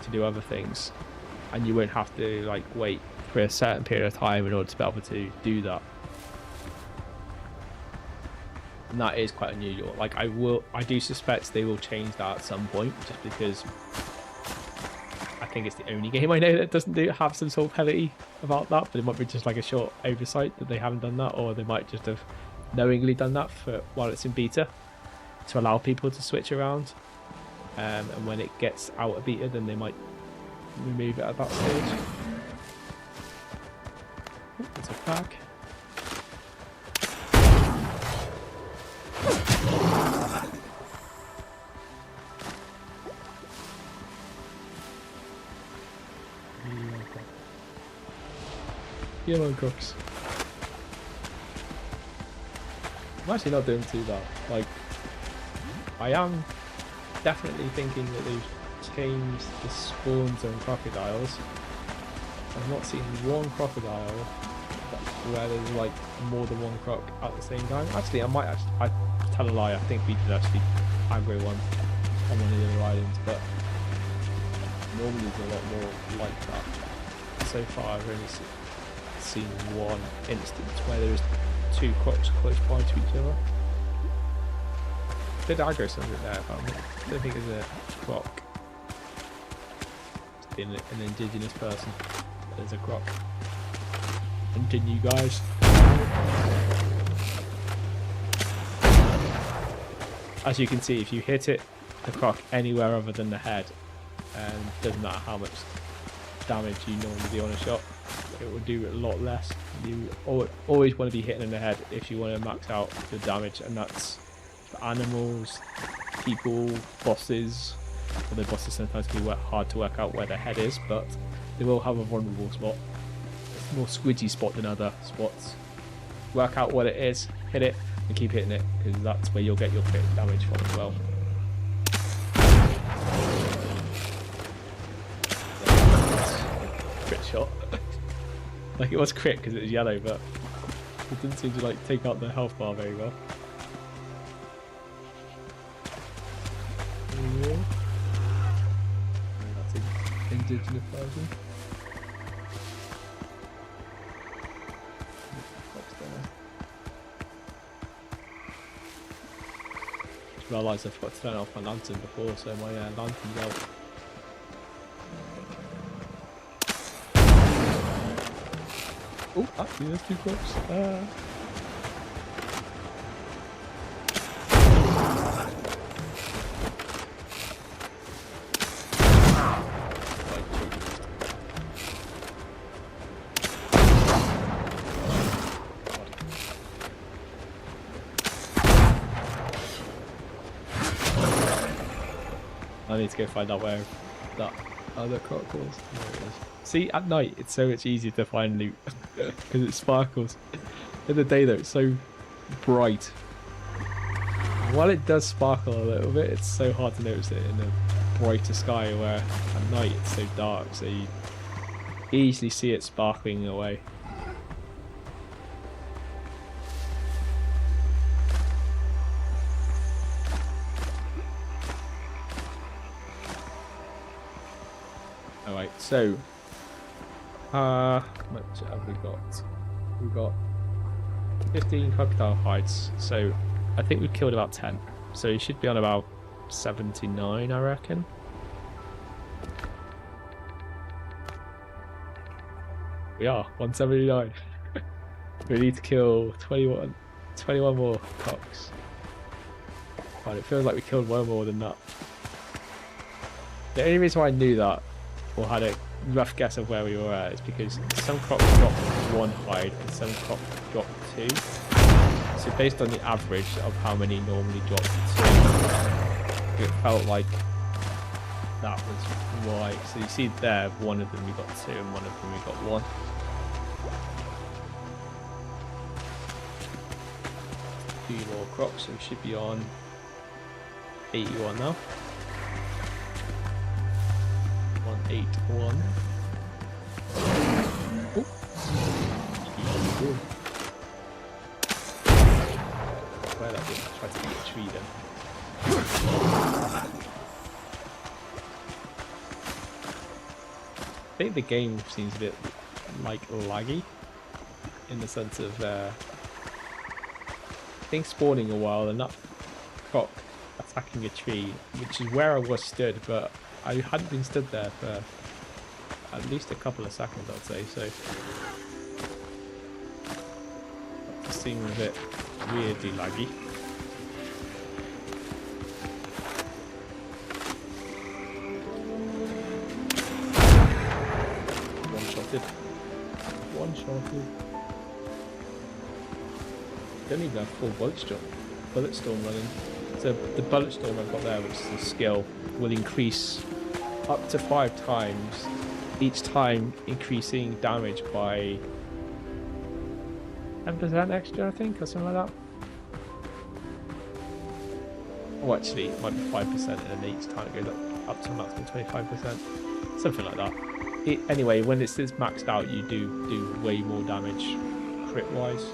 to do other things, and you won't have to like wait for a certain period of time in order to be able to do that. And that is quite unusual. Like I do suspect they will change that at some point, just because I think it's the only game I know that doesn't have some sort of penalty about that. But it might be just like a short oversight that they haven't done that, or they might just have knowingly done that while it's in beta to allow people to switch around. And when it gets out of beta, then they might remove it at that stage. Oh, it's a pack. Yellow crooks. I'm actually not doing too bad. Like, I am definitely thinking that they've changed the spawns on crocodiles. I've not seen one crocodile where there's like more than one croc at the same time. Actually, I tell a lie. I think we did actually aggro one on one of the other islands, but normally there's a lot more like that. So far, I've only seen one instance where there's two crocs close by to each other. Did aggro something there, but I don't think there's a croc. It's been an indigenous person. There's a croc. Continue, guys. As you can see, if you hit it, the croc anywhere other than the head, and doesn't matter how much damage you normally do on a shot, it will do a lot less. You always want to be hitting in the head if you want to max out the damage, and that's for animals, people, bosses. Although bosses sometimes can be hard to work out where their head is, but they will have a vulnerable spot. It's a more squidgy spot than other spots. Work out what it is, hit it, and keep hitting it, because that's where you'll get your crit damage from as well. Crit shot. Like, it was crit because it was yellow, but it didn't seem to like take out the health bar very well. Yeah. That's an indigenous version. Just realised I forgot to turn off my lantern before, so my lantern's out. Oh, actually, there's two crops. I need to go find out where that other croc was. There it is. See, at night it's so much easier to find loot because it sparkles. In the day though, it's so bright. While it does sparkle a little bit, it's so hard to notice it in a brighter sky, where at night it's so dark, so you easily see it sparkling away. Alright, so how much have we got? We've got 15 crocodile hides, so I think we've killed about 10. So you should be on about 79, I reckon. We are 179. We need to kill 21 more cocks. And it feels like we killed one more than that. The only reason why I knew that, or had a rough guess of where we were at, is because some crops dropped one hide and some crops dropped two. So based on the average of how many normally drop two, it felt like that was right. So you see there, one of them we got two and one of them we got one. Two more crops, so we should be on 81 now. 181. Oh. Where that did, try to get a tree then. I think the game seems a bit like laggy in the sense of things spawning a while and that croc attacking a tree, which is where I was stood, but I hadn't been stood there for at least a couple of seconds, I'd say. So it seemed a bit weirdly laggy. One-shotted. Don't even have full bullet storm running. So the bullet storm I've got there, which is a skill, will increase up to 5 times, each time increasing damage by 10% extra, I think, or something like that. Oh, actually, it might be 5%, and then each time it goes up to a maximum 25%, something like that. Anyway, when it's maxed out, you do way more damage crit-wise.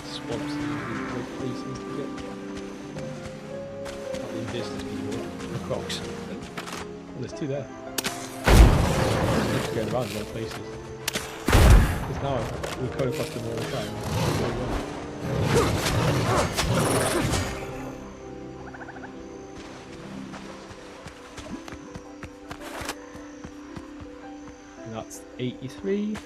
Swamps are usually great places to get. Not in business people, the crocs. Oh, there's 2 there. I'm going around in other places. Because now we're going across them all the time. And that's 83.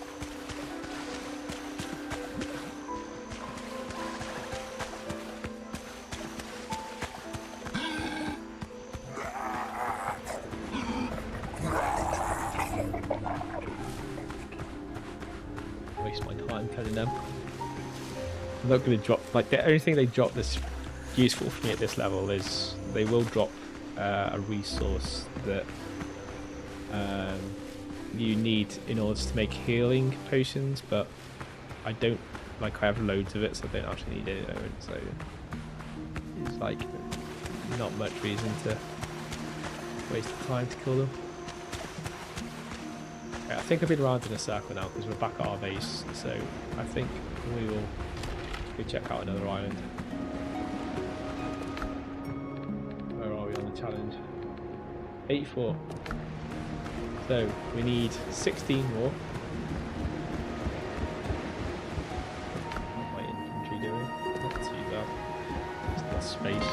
Waste my time telling them. I'm not going to drop, like, the only thing they drop that's useful for me at this level is they will drop a resource that you need in order to make healing potions, but I don't, like, I have loads of it, so I don't actually need it at the moment, so it's like not much reason to waste the time to kill them. Okay, I think I've been around in a circle now because we're back at our base, so I think we will go check out another island. Where are we on the challenge? 84. So we need 16 more. What's my infantry doing? Not too bad. Just got space.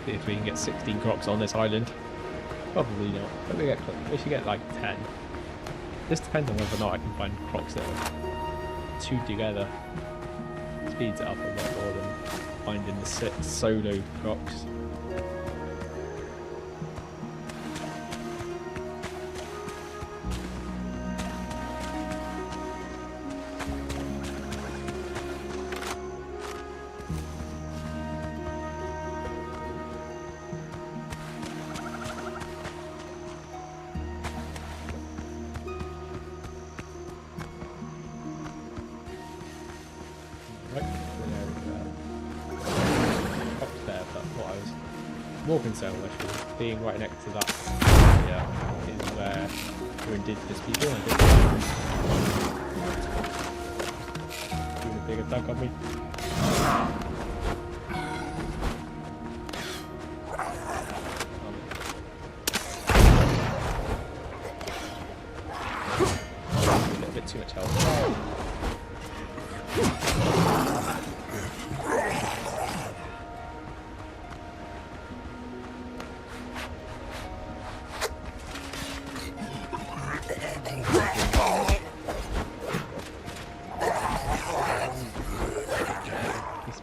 See if we can get 16 crocs on this island. Probably not, but we should get like 10. This depends on whether or not I can find crocs that are 2 together. Speeds it up a lot more than finding the solo crocs. More concerned with being right next to that area is where we're indigenous people. I think doing a big attack on me. A little bit too much health.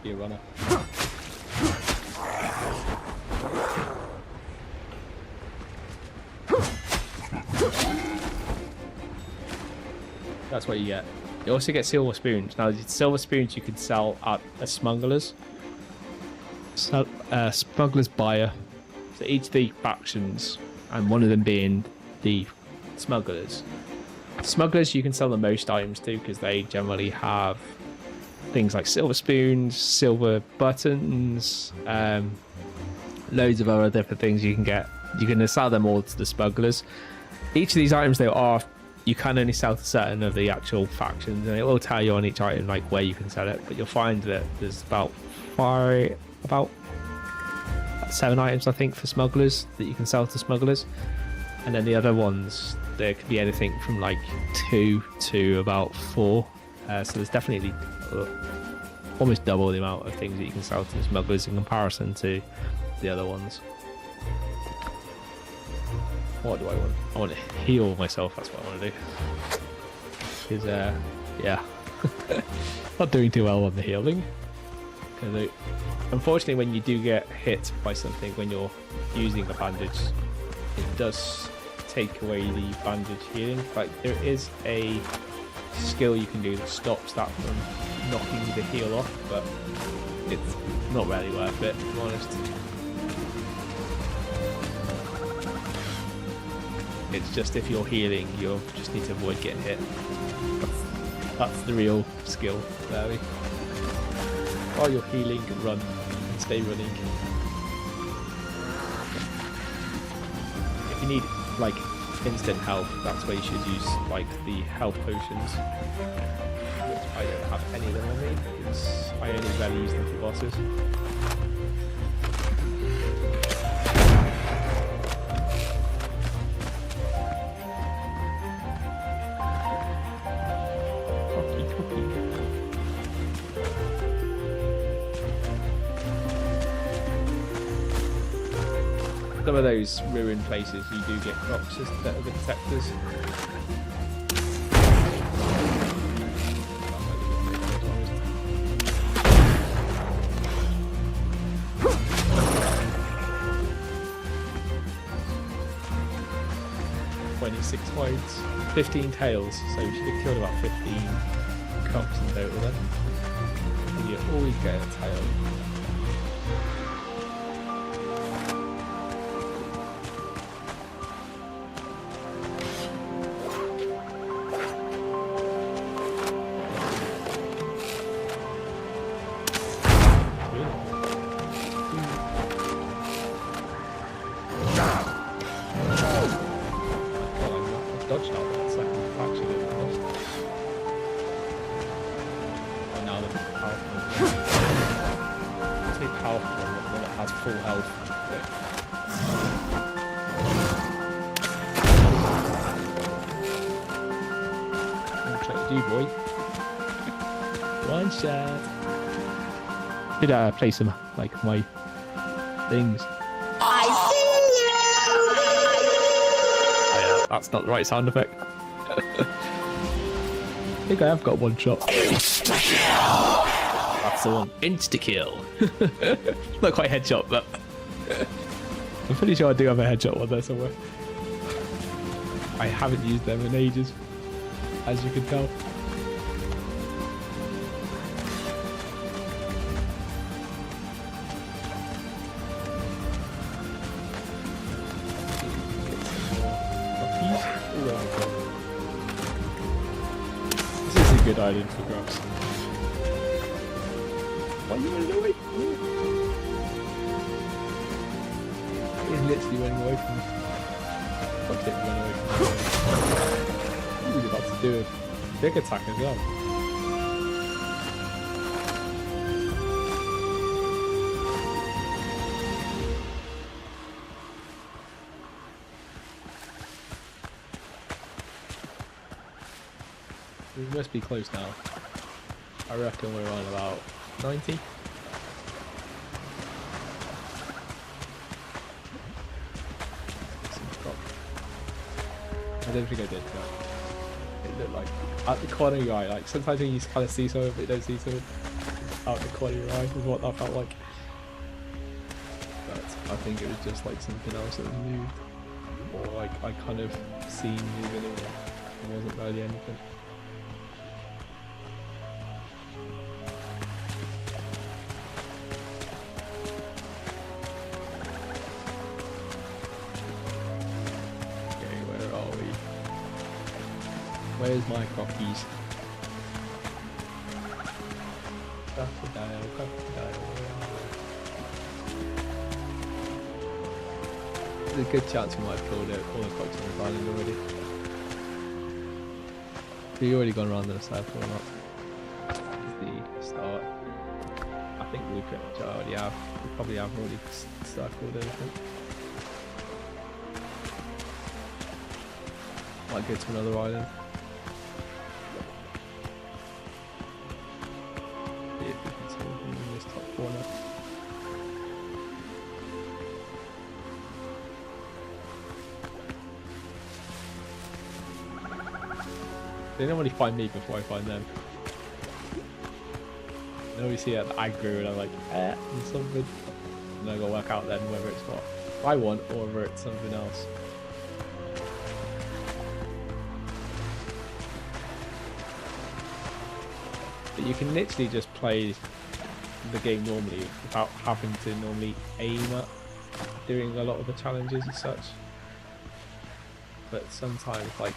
Be a runner. That's what you get. You also get silver spoons. Now, the silver spoons you can sell at a smuggler's. Smuggler's buyer. So each of the factions, and one of them being the smugglers. Smugglers you can sell the most items to because they generally have things like silver spoons, silver buttons, loads of other different things you can get. You can sell them all to the smugglers. Each of these items though are, you can only sell to certain of the actual factions, and it will tell you on each item like where you can sell it, but you'll find that there's about 7 items I think for smugglers that you can sell to smugglers, and then the other ones there could be anything from like 2 to about 4, so there's definitely almost double the amount of things that you can sell to the smugglers in comparison to the other ones. What do I want? I want to heal myself, that's what I want to do. Because, yeah. Not doing too well on the healing. Unfortunately, when you do get hit by something when you're using a bandage, it does take away the bandage healing. Like, there is a skill you can do that stops that from knocking the heal off, but it's not really worth it, to be honest. It's just if you're healing, you just need to avoid getting hit. That's the real skill, really. While you're healing, run and stay running. If you need like instant health, that's where you should use like the health potions. Which I don't have any of them on me because I only rarely use them for bosses. Some of those ruined places you do get crocs that are the detectors. Points, 15 tails, so we should have killed about 15 crocs in total then. And you always get a tail. Full health. I'm trying to do, boy. One shot. Did I play some like my things? I see you. Oh, yeah, that's not the right sound effect. I think I have got one shot. Insta-kill. That's the one. Insta-kill. Not quite headshot, but I'm pretty sure I do have a headshot one there somewhere. I haven't used them in ages, as you can tell. This is a good island for grubs. Why are you running away? He's literally running away from me. Fuck it, run away from me. What are you about to do? A big attack as well. We must be close now. I reckon we're on about 90. I don't think I did, but it looked like at the corner of your eye, like sometimes when you kind of see something but you don't see something out the corner of your eye is what that felt like. But I think it was just like something else that moved, or like I kind of seen moving, or it wasn't really anything. Where's my crockies? Crocodile, crocodile, where are they? There's a good chance we might have killed all the crocs on the island already. Have you already gone around in a circle or not? This is the start. I think we pretty much already have. We probably have already circled everything. Might go to another island. See if we can see anything in this top corner. They normally find me before I find them. I always see it aggro and I'm like, and something. And I gotta work out then whether it's what I want or whether it's something else. But you can literally just play the game normally without having to normally aim at doing a lot of the challenges and such. But sometimes, like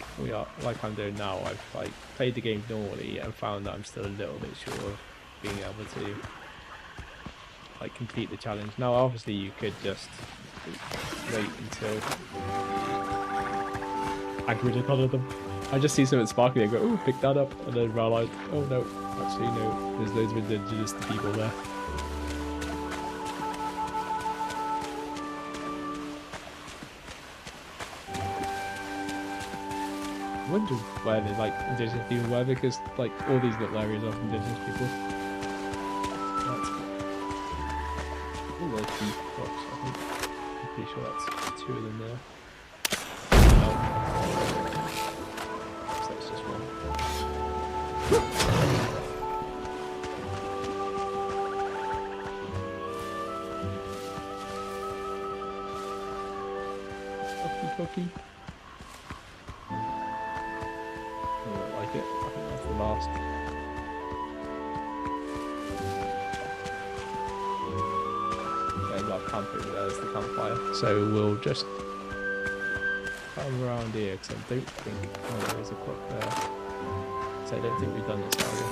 I'm doing now, I've like played the game normally and found that I'm still a little bit short of being able to like complete the challenge. Now, obviously, you could just wait until I get rid of them. I just see something sparkling and go, "Oh, pick that up," and then realize, "Oh no, actually no, there's loads of indigenous people there." I wonder where there's like indigenous people were, because like all these little areas are indigenous people. That's all those two crops, I think. I'm pretty sure that's 2 of them there. No. So that's just 1. Cookie. I think that's the last. There's our camping, there's the campfire. So we'll just come around here because I don't think there is a clock there. So I don't think we've done this area.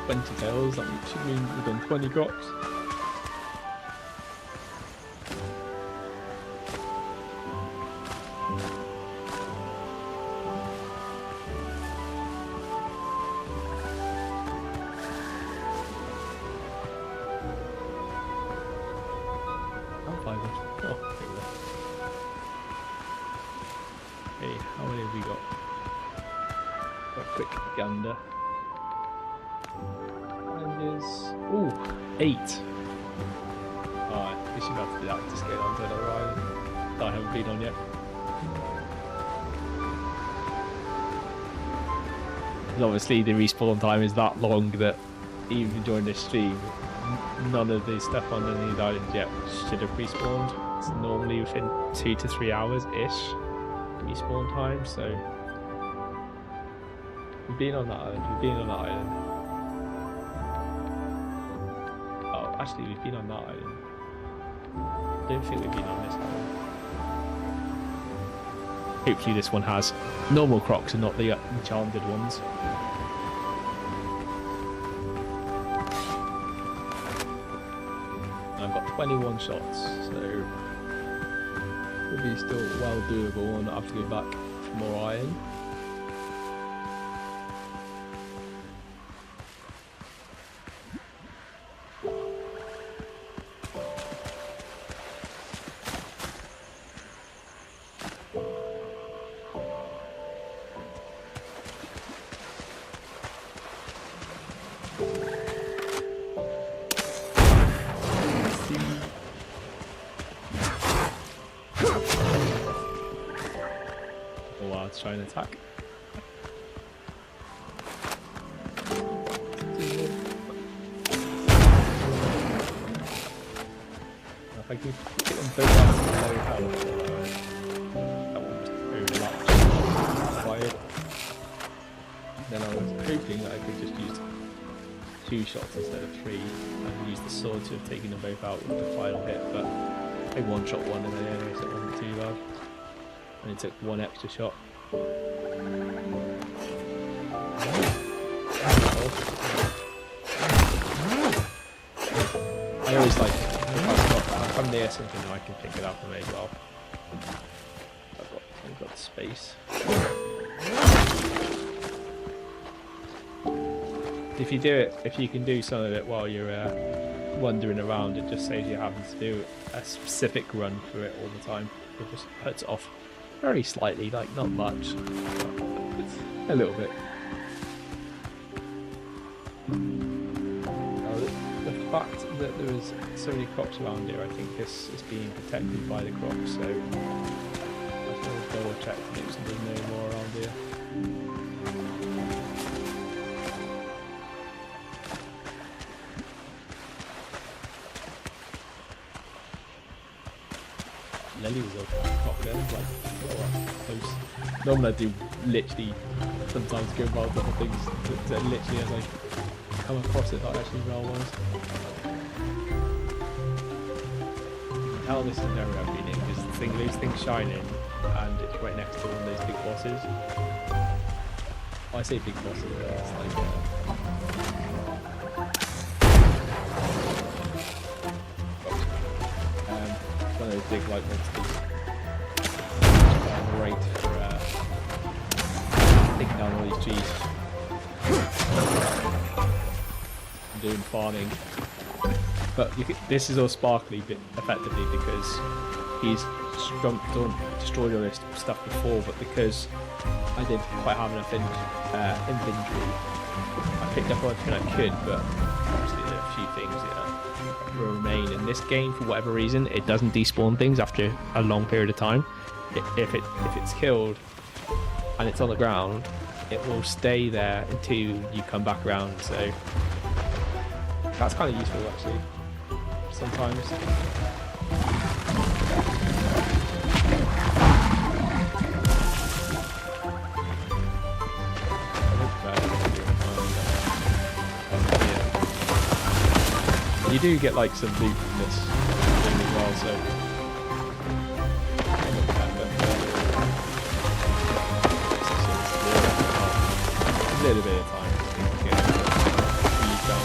20 tails, that should mean we've done 20 crocs. Okay, how many have we got? Got a quick gander. And is... ooh, 8. Alright, we should have to do that to scale onto another island that I haven't been on yet. Because obviously the respawn time is that long that even during this stream, none of the stuff on any of these islands yet should have respawned. It's normally within 2 to 3 hours-ish respawn time, so we've been on that island, Oh, actually we've been on that island. I don't think we've been on this island. Hopefully this one has normal crocs and not the enchanted ones. I've got 21 shots, so will be still well doable and not have to go back for more iron. Let's try and attack. If I can get them both down to low health, that will just overlap. Fired. Then I was hoping that I could just use 2 shots instead of 3 and used the sword to have taken them both out with the final hit, but I one-shot one in the area, so it wasn't too bad. And it took 1 extra shot. I always like, if I'm near something I can pick it up and as well. I've got space. If you do it, if you can do some of it while you're wandering around, it just saves you having to do a specific run through it all the time. It just cuts it off very slightly, like not much, but a little bit. The fact that there was so many crops around here, I think this is being protected by the crops, so I've got to double check to make sure there's no more around here. Lily was a crop there, like close. Normally I do literally sometimes go about other things that literally as I come across it, not actually well was. How this is very I've been in because those things shine in and it's right next to one of those big bosses. I say big bosses, but it's like one of those big like monsters. Great for taking down all these trees. And doing farming. But this is all sparkly effectively because he's destroyed all this stuff before, but because I didn't quite have enough inventory, I picked up everything I could, but obviously there are a few things that remain. In this game, for whatever reason, it doesn't despawn things after a long period of time. If it's killed and it's on the ground, it will stay there until you come back around, so that's kind of useful actually. Sometimes. You do get like some loot from this thing as well, so a little bit of time to get these down.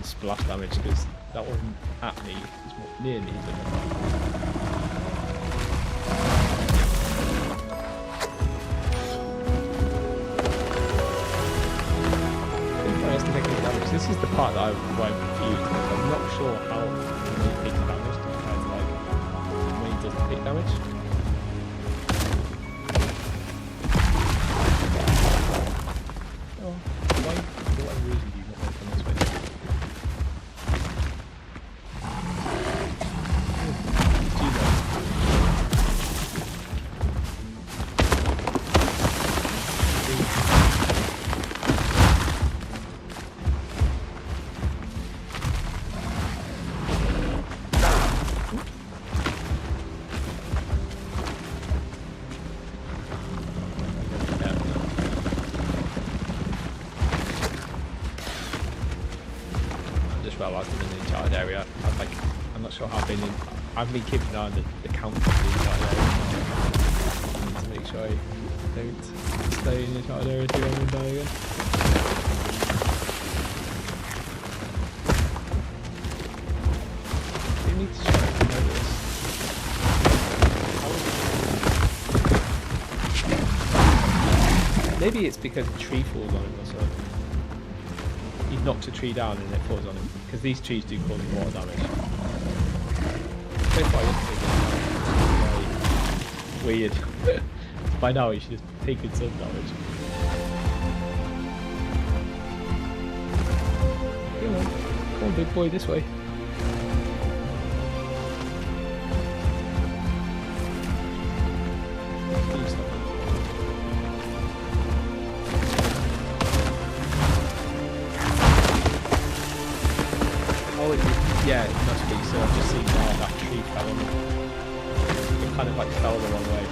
Splash damage because that wasn't at me, it's more near me. This is the part that I'm confused because I'm not sure how he takes damage compared to like when he doesn't take damage. Oh, why for whatever reason do you not want to come this way? Well, I've been in the Uncharted area. I'm not sure how I've been in. I've been keeping an eye on the count of the Uncharted area. I need to make sure I don't stay in the Uncharted area too long and die again. You need to try to know this. Maybe it's because the tree falls on him or something. He knocks a tree down and it falls on him, because these trees do cause water damage. So far, it's weird. By now, he should have taken some damage. Come on, big boy, this way. Yeah, it must be. So I've just seen now that tree fell on it. It kind of like fell the wrong way.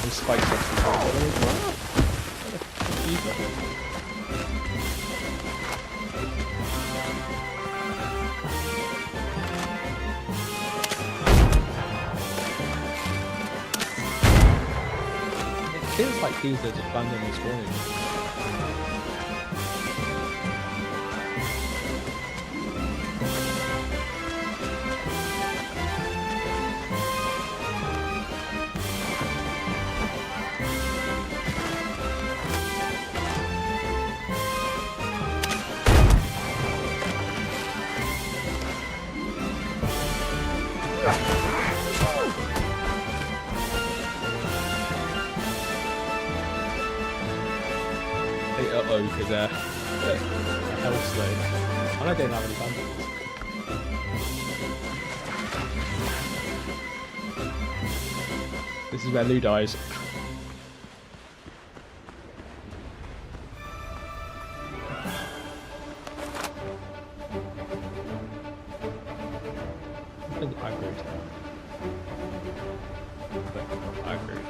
Those spikes actually got It feels like these are just randomly spawning. Uh-oh, because health slowed. And I don't have any bandages. This is where Lou dies. I think aggroed. Aggroed.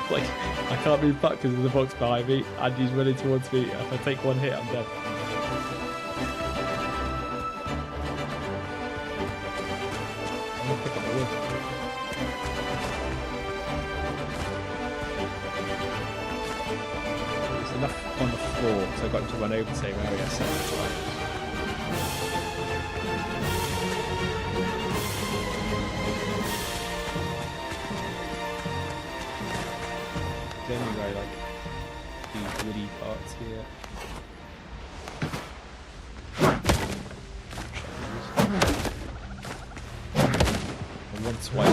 Like, I can't move back because there's a box behind me and he's running towards me. If I take one hit, I'm dead. I'm gonna pick up the wood. There's enough on the floor, so I got him to run over the same area several times. Anyway, like these woody parts here. And one swipe. I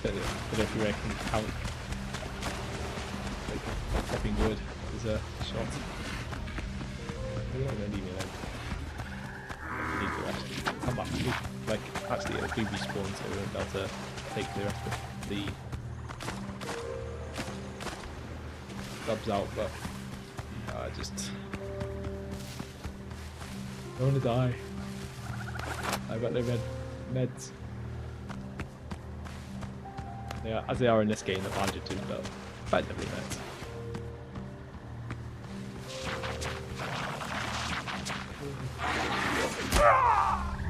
don't know if you reckon count. Like chopping wood is a shot. I don't need it. I need to actually come back. Like actually it'll do respawn, so we won't be able to take the rest of the subs out, but I just I want to die. I've got no meds. Yeah, as they are in this game, the bandages, but effectively meds.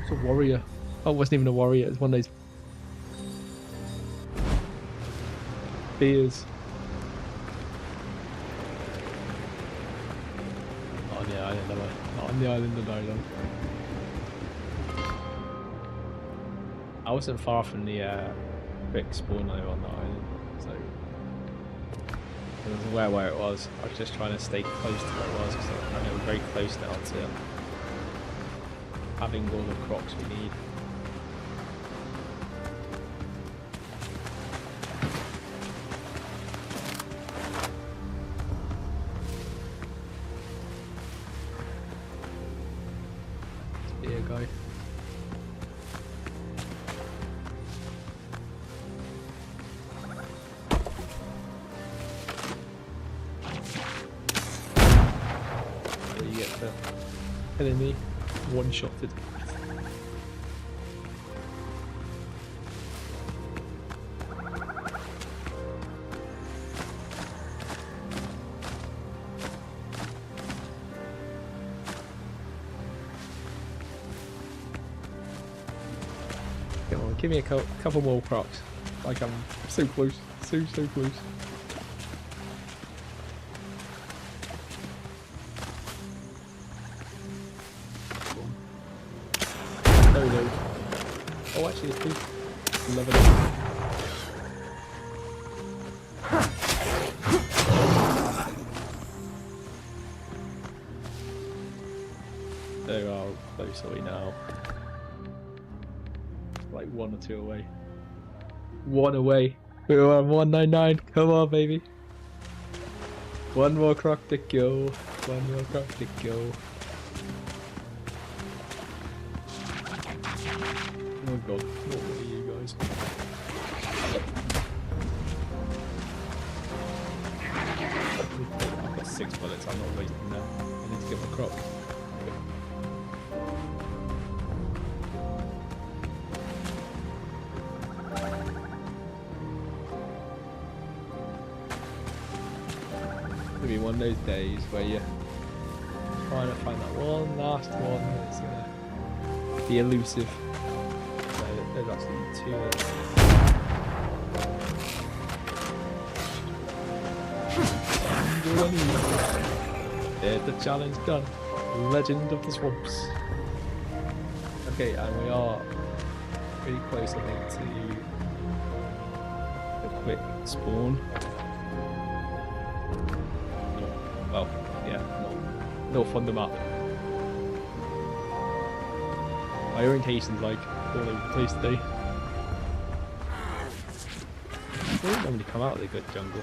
It's a warrior. Oh, it wasn't even a warrior. It's one of those beers. Not on the island of Ireland. I wasn't far from the quick spawn though on the island, so I wasn't aware where it was. I was just trying to stay close to where it was because I know we're very close now to having all the crocs we need. Guy. So you get the enemy one-shotted. Come on, give me a couple more crocs. Like I'm so close, so close. No. Oh, actually, it's two. 11. So how close are we now? Like 1 or 2 away. 1 away. We're on 199. Come on, baby. 1 more croc to go. 1 more croc to go. Oh god, what are you guys? I've got 6 bullets, I'm not wasting them. I need to get my croc. It'll be one of those days where you're trying to find that one last one that's gonna be elusive. So there's actually 2 there. There's the challenge done. Legend of the Swamps. Okay, and we are pretty close, I think, to the quick spawn. Well, yeah, north on the map. My orientation's like all over the place today. They don't normally come out of the good jungle.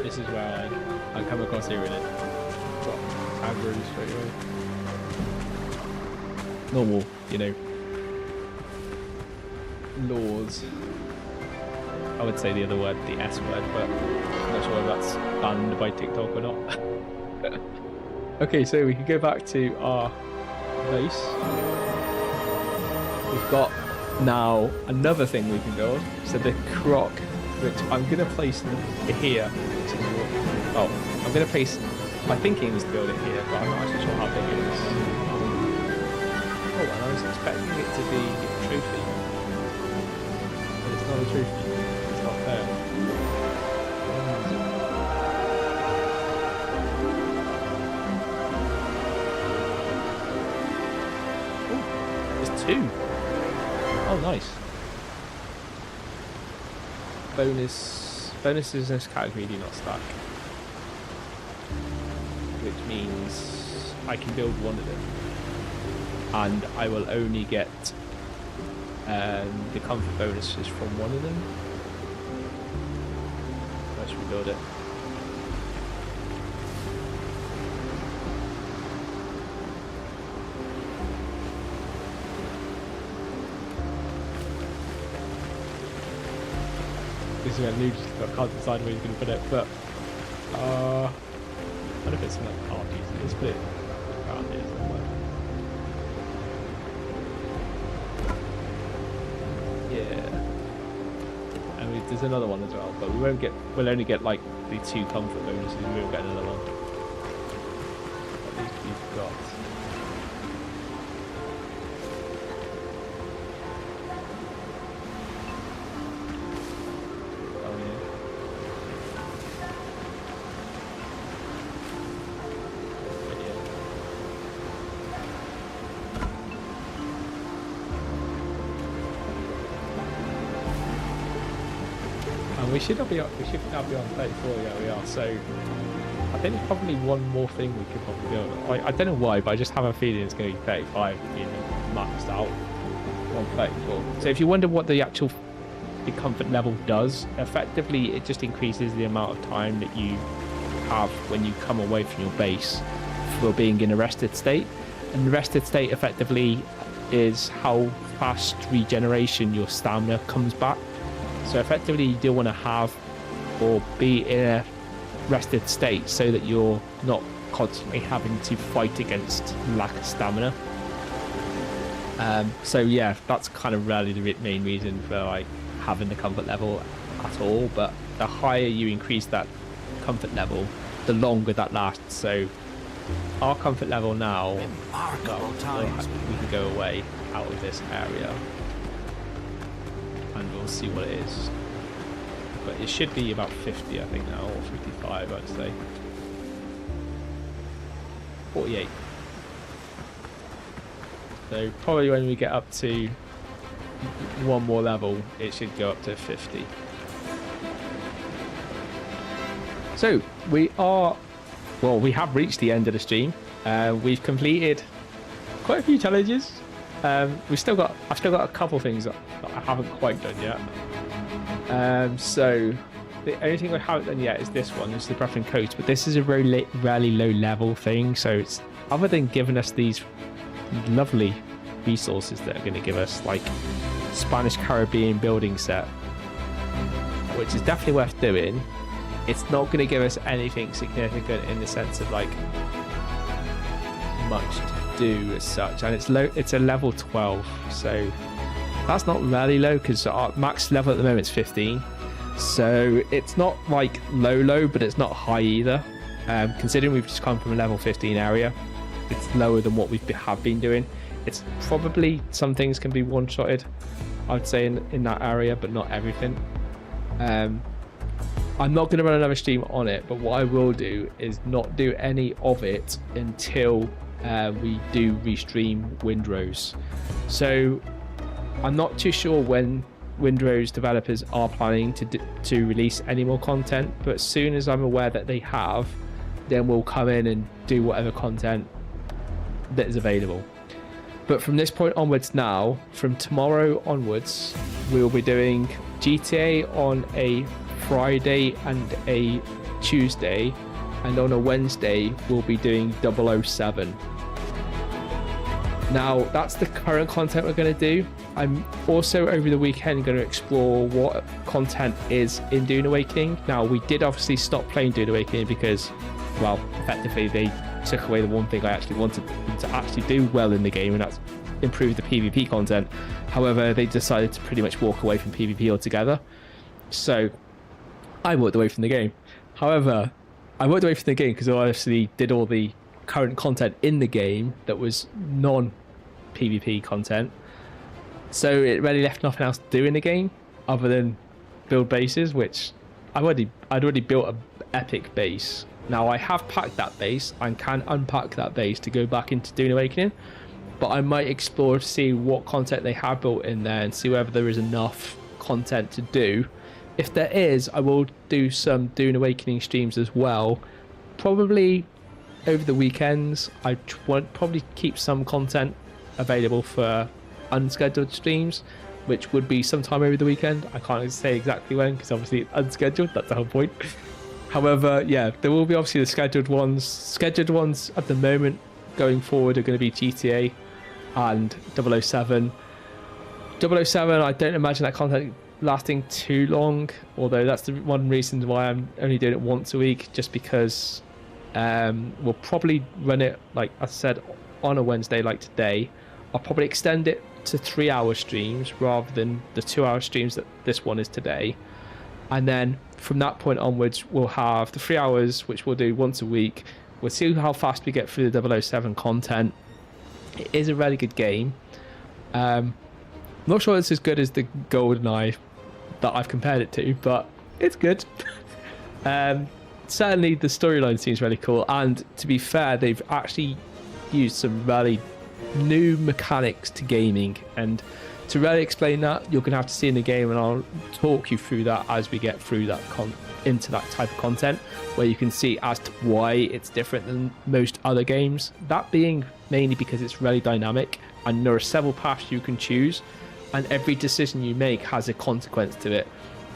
This is where I come across here in it. Drop aggro straight away. Normal, you know, laws. I would say the other word, the S word, but I'm not sure if that's banned by TikTok or not. Okay, so we can go back to our base. We've got now another thing we can build. So the croc, which I'm going to place here. Oh, I'm going to place, my thinking was to build it here, but I'm not actually sure how big it is. Oh, and I was expecting it to be a trophy. But it's not a trophy. It's not there. Oh, there's 2. Oh, nice. Bonuses in this category do not stack, which means I can build one of them, and I will only get the comfort bonuses from one of them. Let's rebuild it. This is where Luke I can't decide where he's going to put it, but I don't know if it's in like parties. Let's put it around here somewhere. Yeah, and there's another one as well, but we won't get. We'll only get like the 2 comfort bonuses. We won't get another one. At least we've got. We should now be on 34, yeah we are, so I think there's probably one more thing we could probably do. I don't know why, but I just have a feeling it's going to be 35 being maxed out on 34. So if you wonder what the actual comfort level does, effectively it just increases the amount of time that you have when you come away from your base for being in a rested state. And the rested state effectively is how fast regeneration your stamina comes back. So effectively you do want to have or be in a rested state so that you're not constantly having to fight against lack of stamina. So yeah, that's kind of really the main reason for like having the comfort level at all. But the higher you increase that comfort level, the longer that lasts. So our comfort level now, we can go away out of this area. And we'll see what it is, but it should be about 50 I think now, or 55 I'd say. 48. So probably when we get up to one more level, it should go up to 50. So we have reached the end of the stream. We've completed quite a few challenges. I've still got a couple things that I haven't quite done yet. So the only thing I haven't done yet is this one, is the Breath and Coast, but this is a really low level thing. So it's, other than giving us these lovely resources that are going to give us like Spanish Caribbean building set, which is definitely worth doing, it's not going to give us anything significant in the sense of like much to do as such, and it's a level 12, so that's not really low because our max level at the moment is 15, so it's not like low, but it's not high either. Considering we've just come from a level 15 area, it's lower than what we have been doing. It's probably, some things can be one-shotted, I'd say, in that area, but not everything. I'm not going to run another stream on it, but what I will do is not do any of it until we do restream Windrose. So I'm not too sure when Windrose developers are planning to release any more content, but as soon as I'm aware that they have, then we'll come in and do whatever content that is available. But from this point onwards now, from tomorrow onwards, we'll be doing GTA on a Friday and a Tuesday, and on a Wednesday we'll be doing 007. Now that's the current content we're going to do. I'm also over the weekend going to explore what content is in Dune Awakening. Now we did obviously stop playing Dune Awakening because, well, effectively they took away the one thing I actually wanted to actually do well in the game, and that's improve the PvP content. However, they decided to pretty much walk away from PvP altogether, so I walked away from the game. However, I walked away from the game because I obviously did all the current content in the game that was non-PvP content, so it really left nothing else to do in the game other than build bases, which I'd already built an epic base. Now I have packed that base and can unpack that base to go back into Dune Awakening, but I might explore to see what content they have built in there and see whether there is enough content to do. If there is, I will do some Dune Awakening streams as well, probably over the weekends. I want probably keep some content available for unscheduled streams, which would be sometime over the weekend. I can't say exactly when because obviously it's unscheduled, that's the whole point. However, yeah, there will be obviously the scheduled ones. Scheduled ones at the moment going forward are going to be GTA and 007. 007, I don't imagine that content lasting too long, although that's the one reason why I'm only doing it once a week, just because we'll probably run it, like I said, on a Wednesday like today. I'll probably extend it to 3-hour streams rather than the 2-hour streams that this one is today, and then from that point onwards we'll have the 3 hours, which we'll do once a week. We'll see how fast we get through the 007 content. It is a really good game. I'm not sure it's as good as the GoldenEye that I've compared it to, but it's good. Certainly the storyline seems really cool, and to be fair, they've actually used some really new mechanics to gaming, and to really explain that, you're going to have to see in the game, and I'll talk you through that as we get through that into that type of content, where you can see as to why it's different than most other games. That being mainly because it's really dynamic, and there are several paths you can choose, and every decision you make has a consequence to it.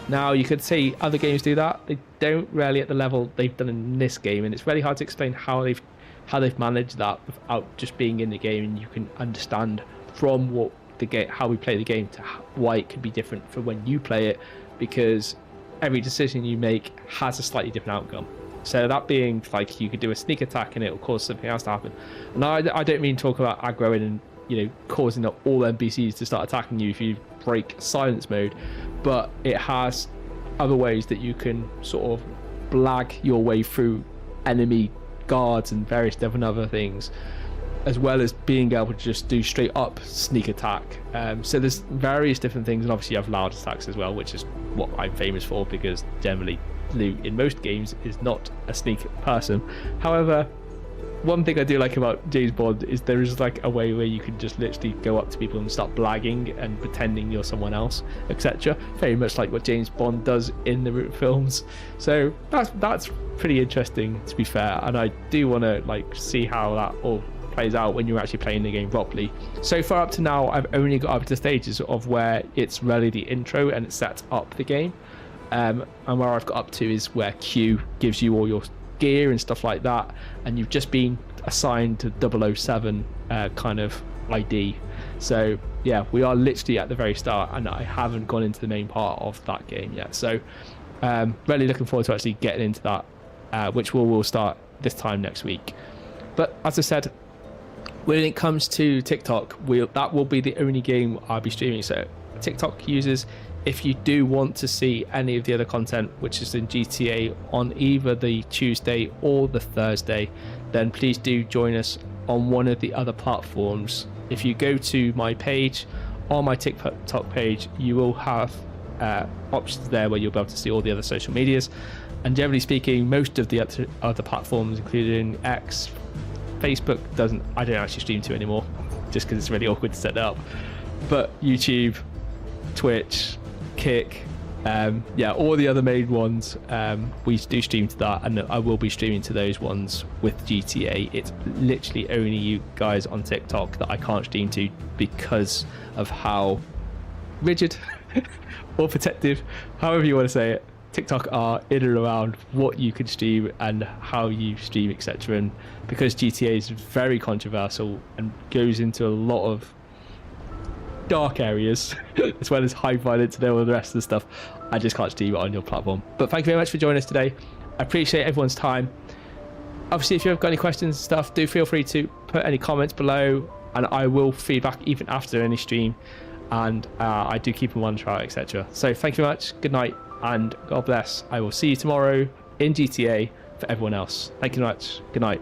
Now, you could say other games do that. They don't really at the level they've done in this game, and it's really hard to explain how they've managed that without just being in the game, and you can understand from what the game, how we play the game, to why it could be different for when you play it, because every decision you make has a slightly different outcome. So that being, like, you could do a sneak attack and it will cause something else to happen. And I don't mean talk about aggroing and, you know, causing all NPCs to start attacking you if you break silence mode, but it has other ways that you can sort of blag your way through enemy guards and various different other things, as well as being able to just do straight up sneak attack. So there's various different things, and obviously you have loud attacks as well, which is what I'm famous for, because generally Lou in most games is not a sneak person. However, one thing I do like about James Bond is there is like a way where you can just literally go up to people and start blagging and pretending you're someone else, etc. Very much like what James Bond does in the films. So that's pretty interesting, to be fair, and I do want to like see how that all plays out when you're actually playing the game properly. So far up to now, I've only got up to stages of where it's really the intro and it sets up the game, and where I've got up to is where Q gives you all your gear and stuff like that, and you've just been assigned to 007 kind of ID. So yeah, we are literally at the very start, and I haven't gone into the main part of that game yet. So really looking forward to actually getting into that, which will start this time next week. But as I said, when it comes to TikTok, that will be the only game I'll be streaming. So TikTok users, if you do want to see any of the other content which is in GTA on either the Tuesday or the Thursday, then please do join us on one of the other platforms. If you go to my page, on my TikTok page, you will have options there where you'll be able to see all the other social medias. And generally speaking, most of the other platforms, including X, Facebook, I don't actually stream to anymore, just because it's really awkward to set that up. But YouTube, Twitch, Kick, all the other main ones, we do stream to that, and I will be streaming to those ones with GTA. It's literally only you guys on TikTok that I can't stream to because of how rigid or protective, however you want to say it, TikTok are in and around what you can stream and how you stream, etc. And because GTA is very controversial and goes into a lot of dark areas as well as high violence and all the rest of the stuff, I just can't stream it on your platform. But thank you very much for joining us today. I appreciate everyone's time. Obviously, if you've got any questions and stuff, do feel free to put any comments below, and I will feedback even after any stream, and I do keep them on trial, etc. So thank you very much, good night, and God bless. I will see you tomorrow in GTA for everyone else. Thank you very much, good night.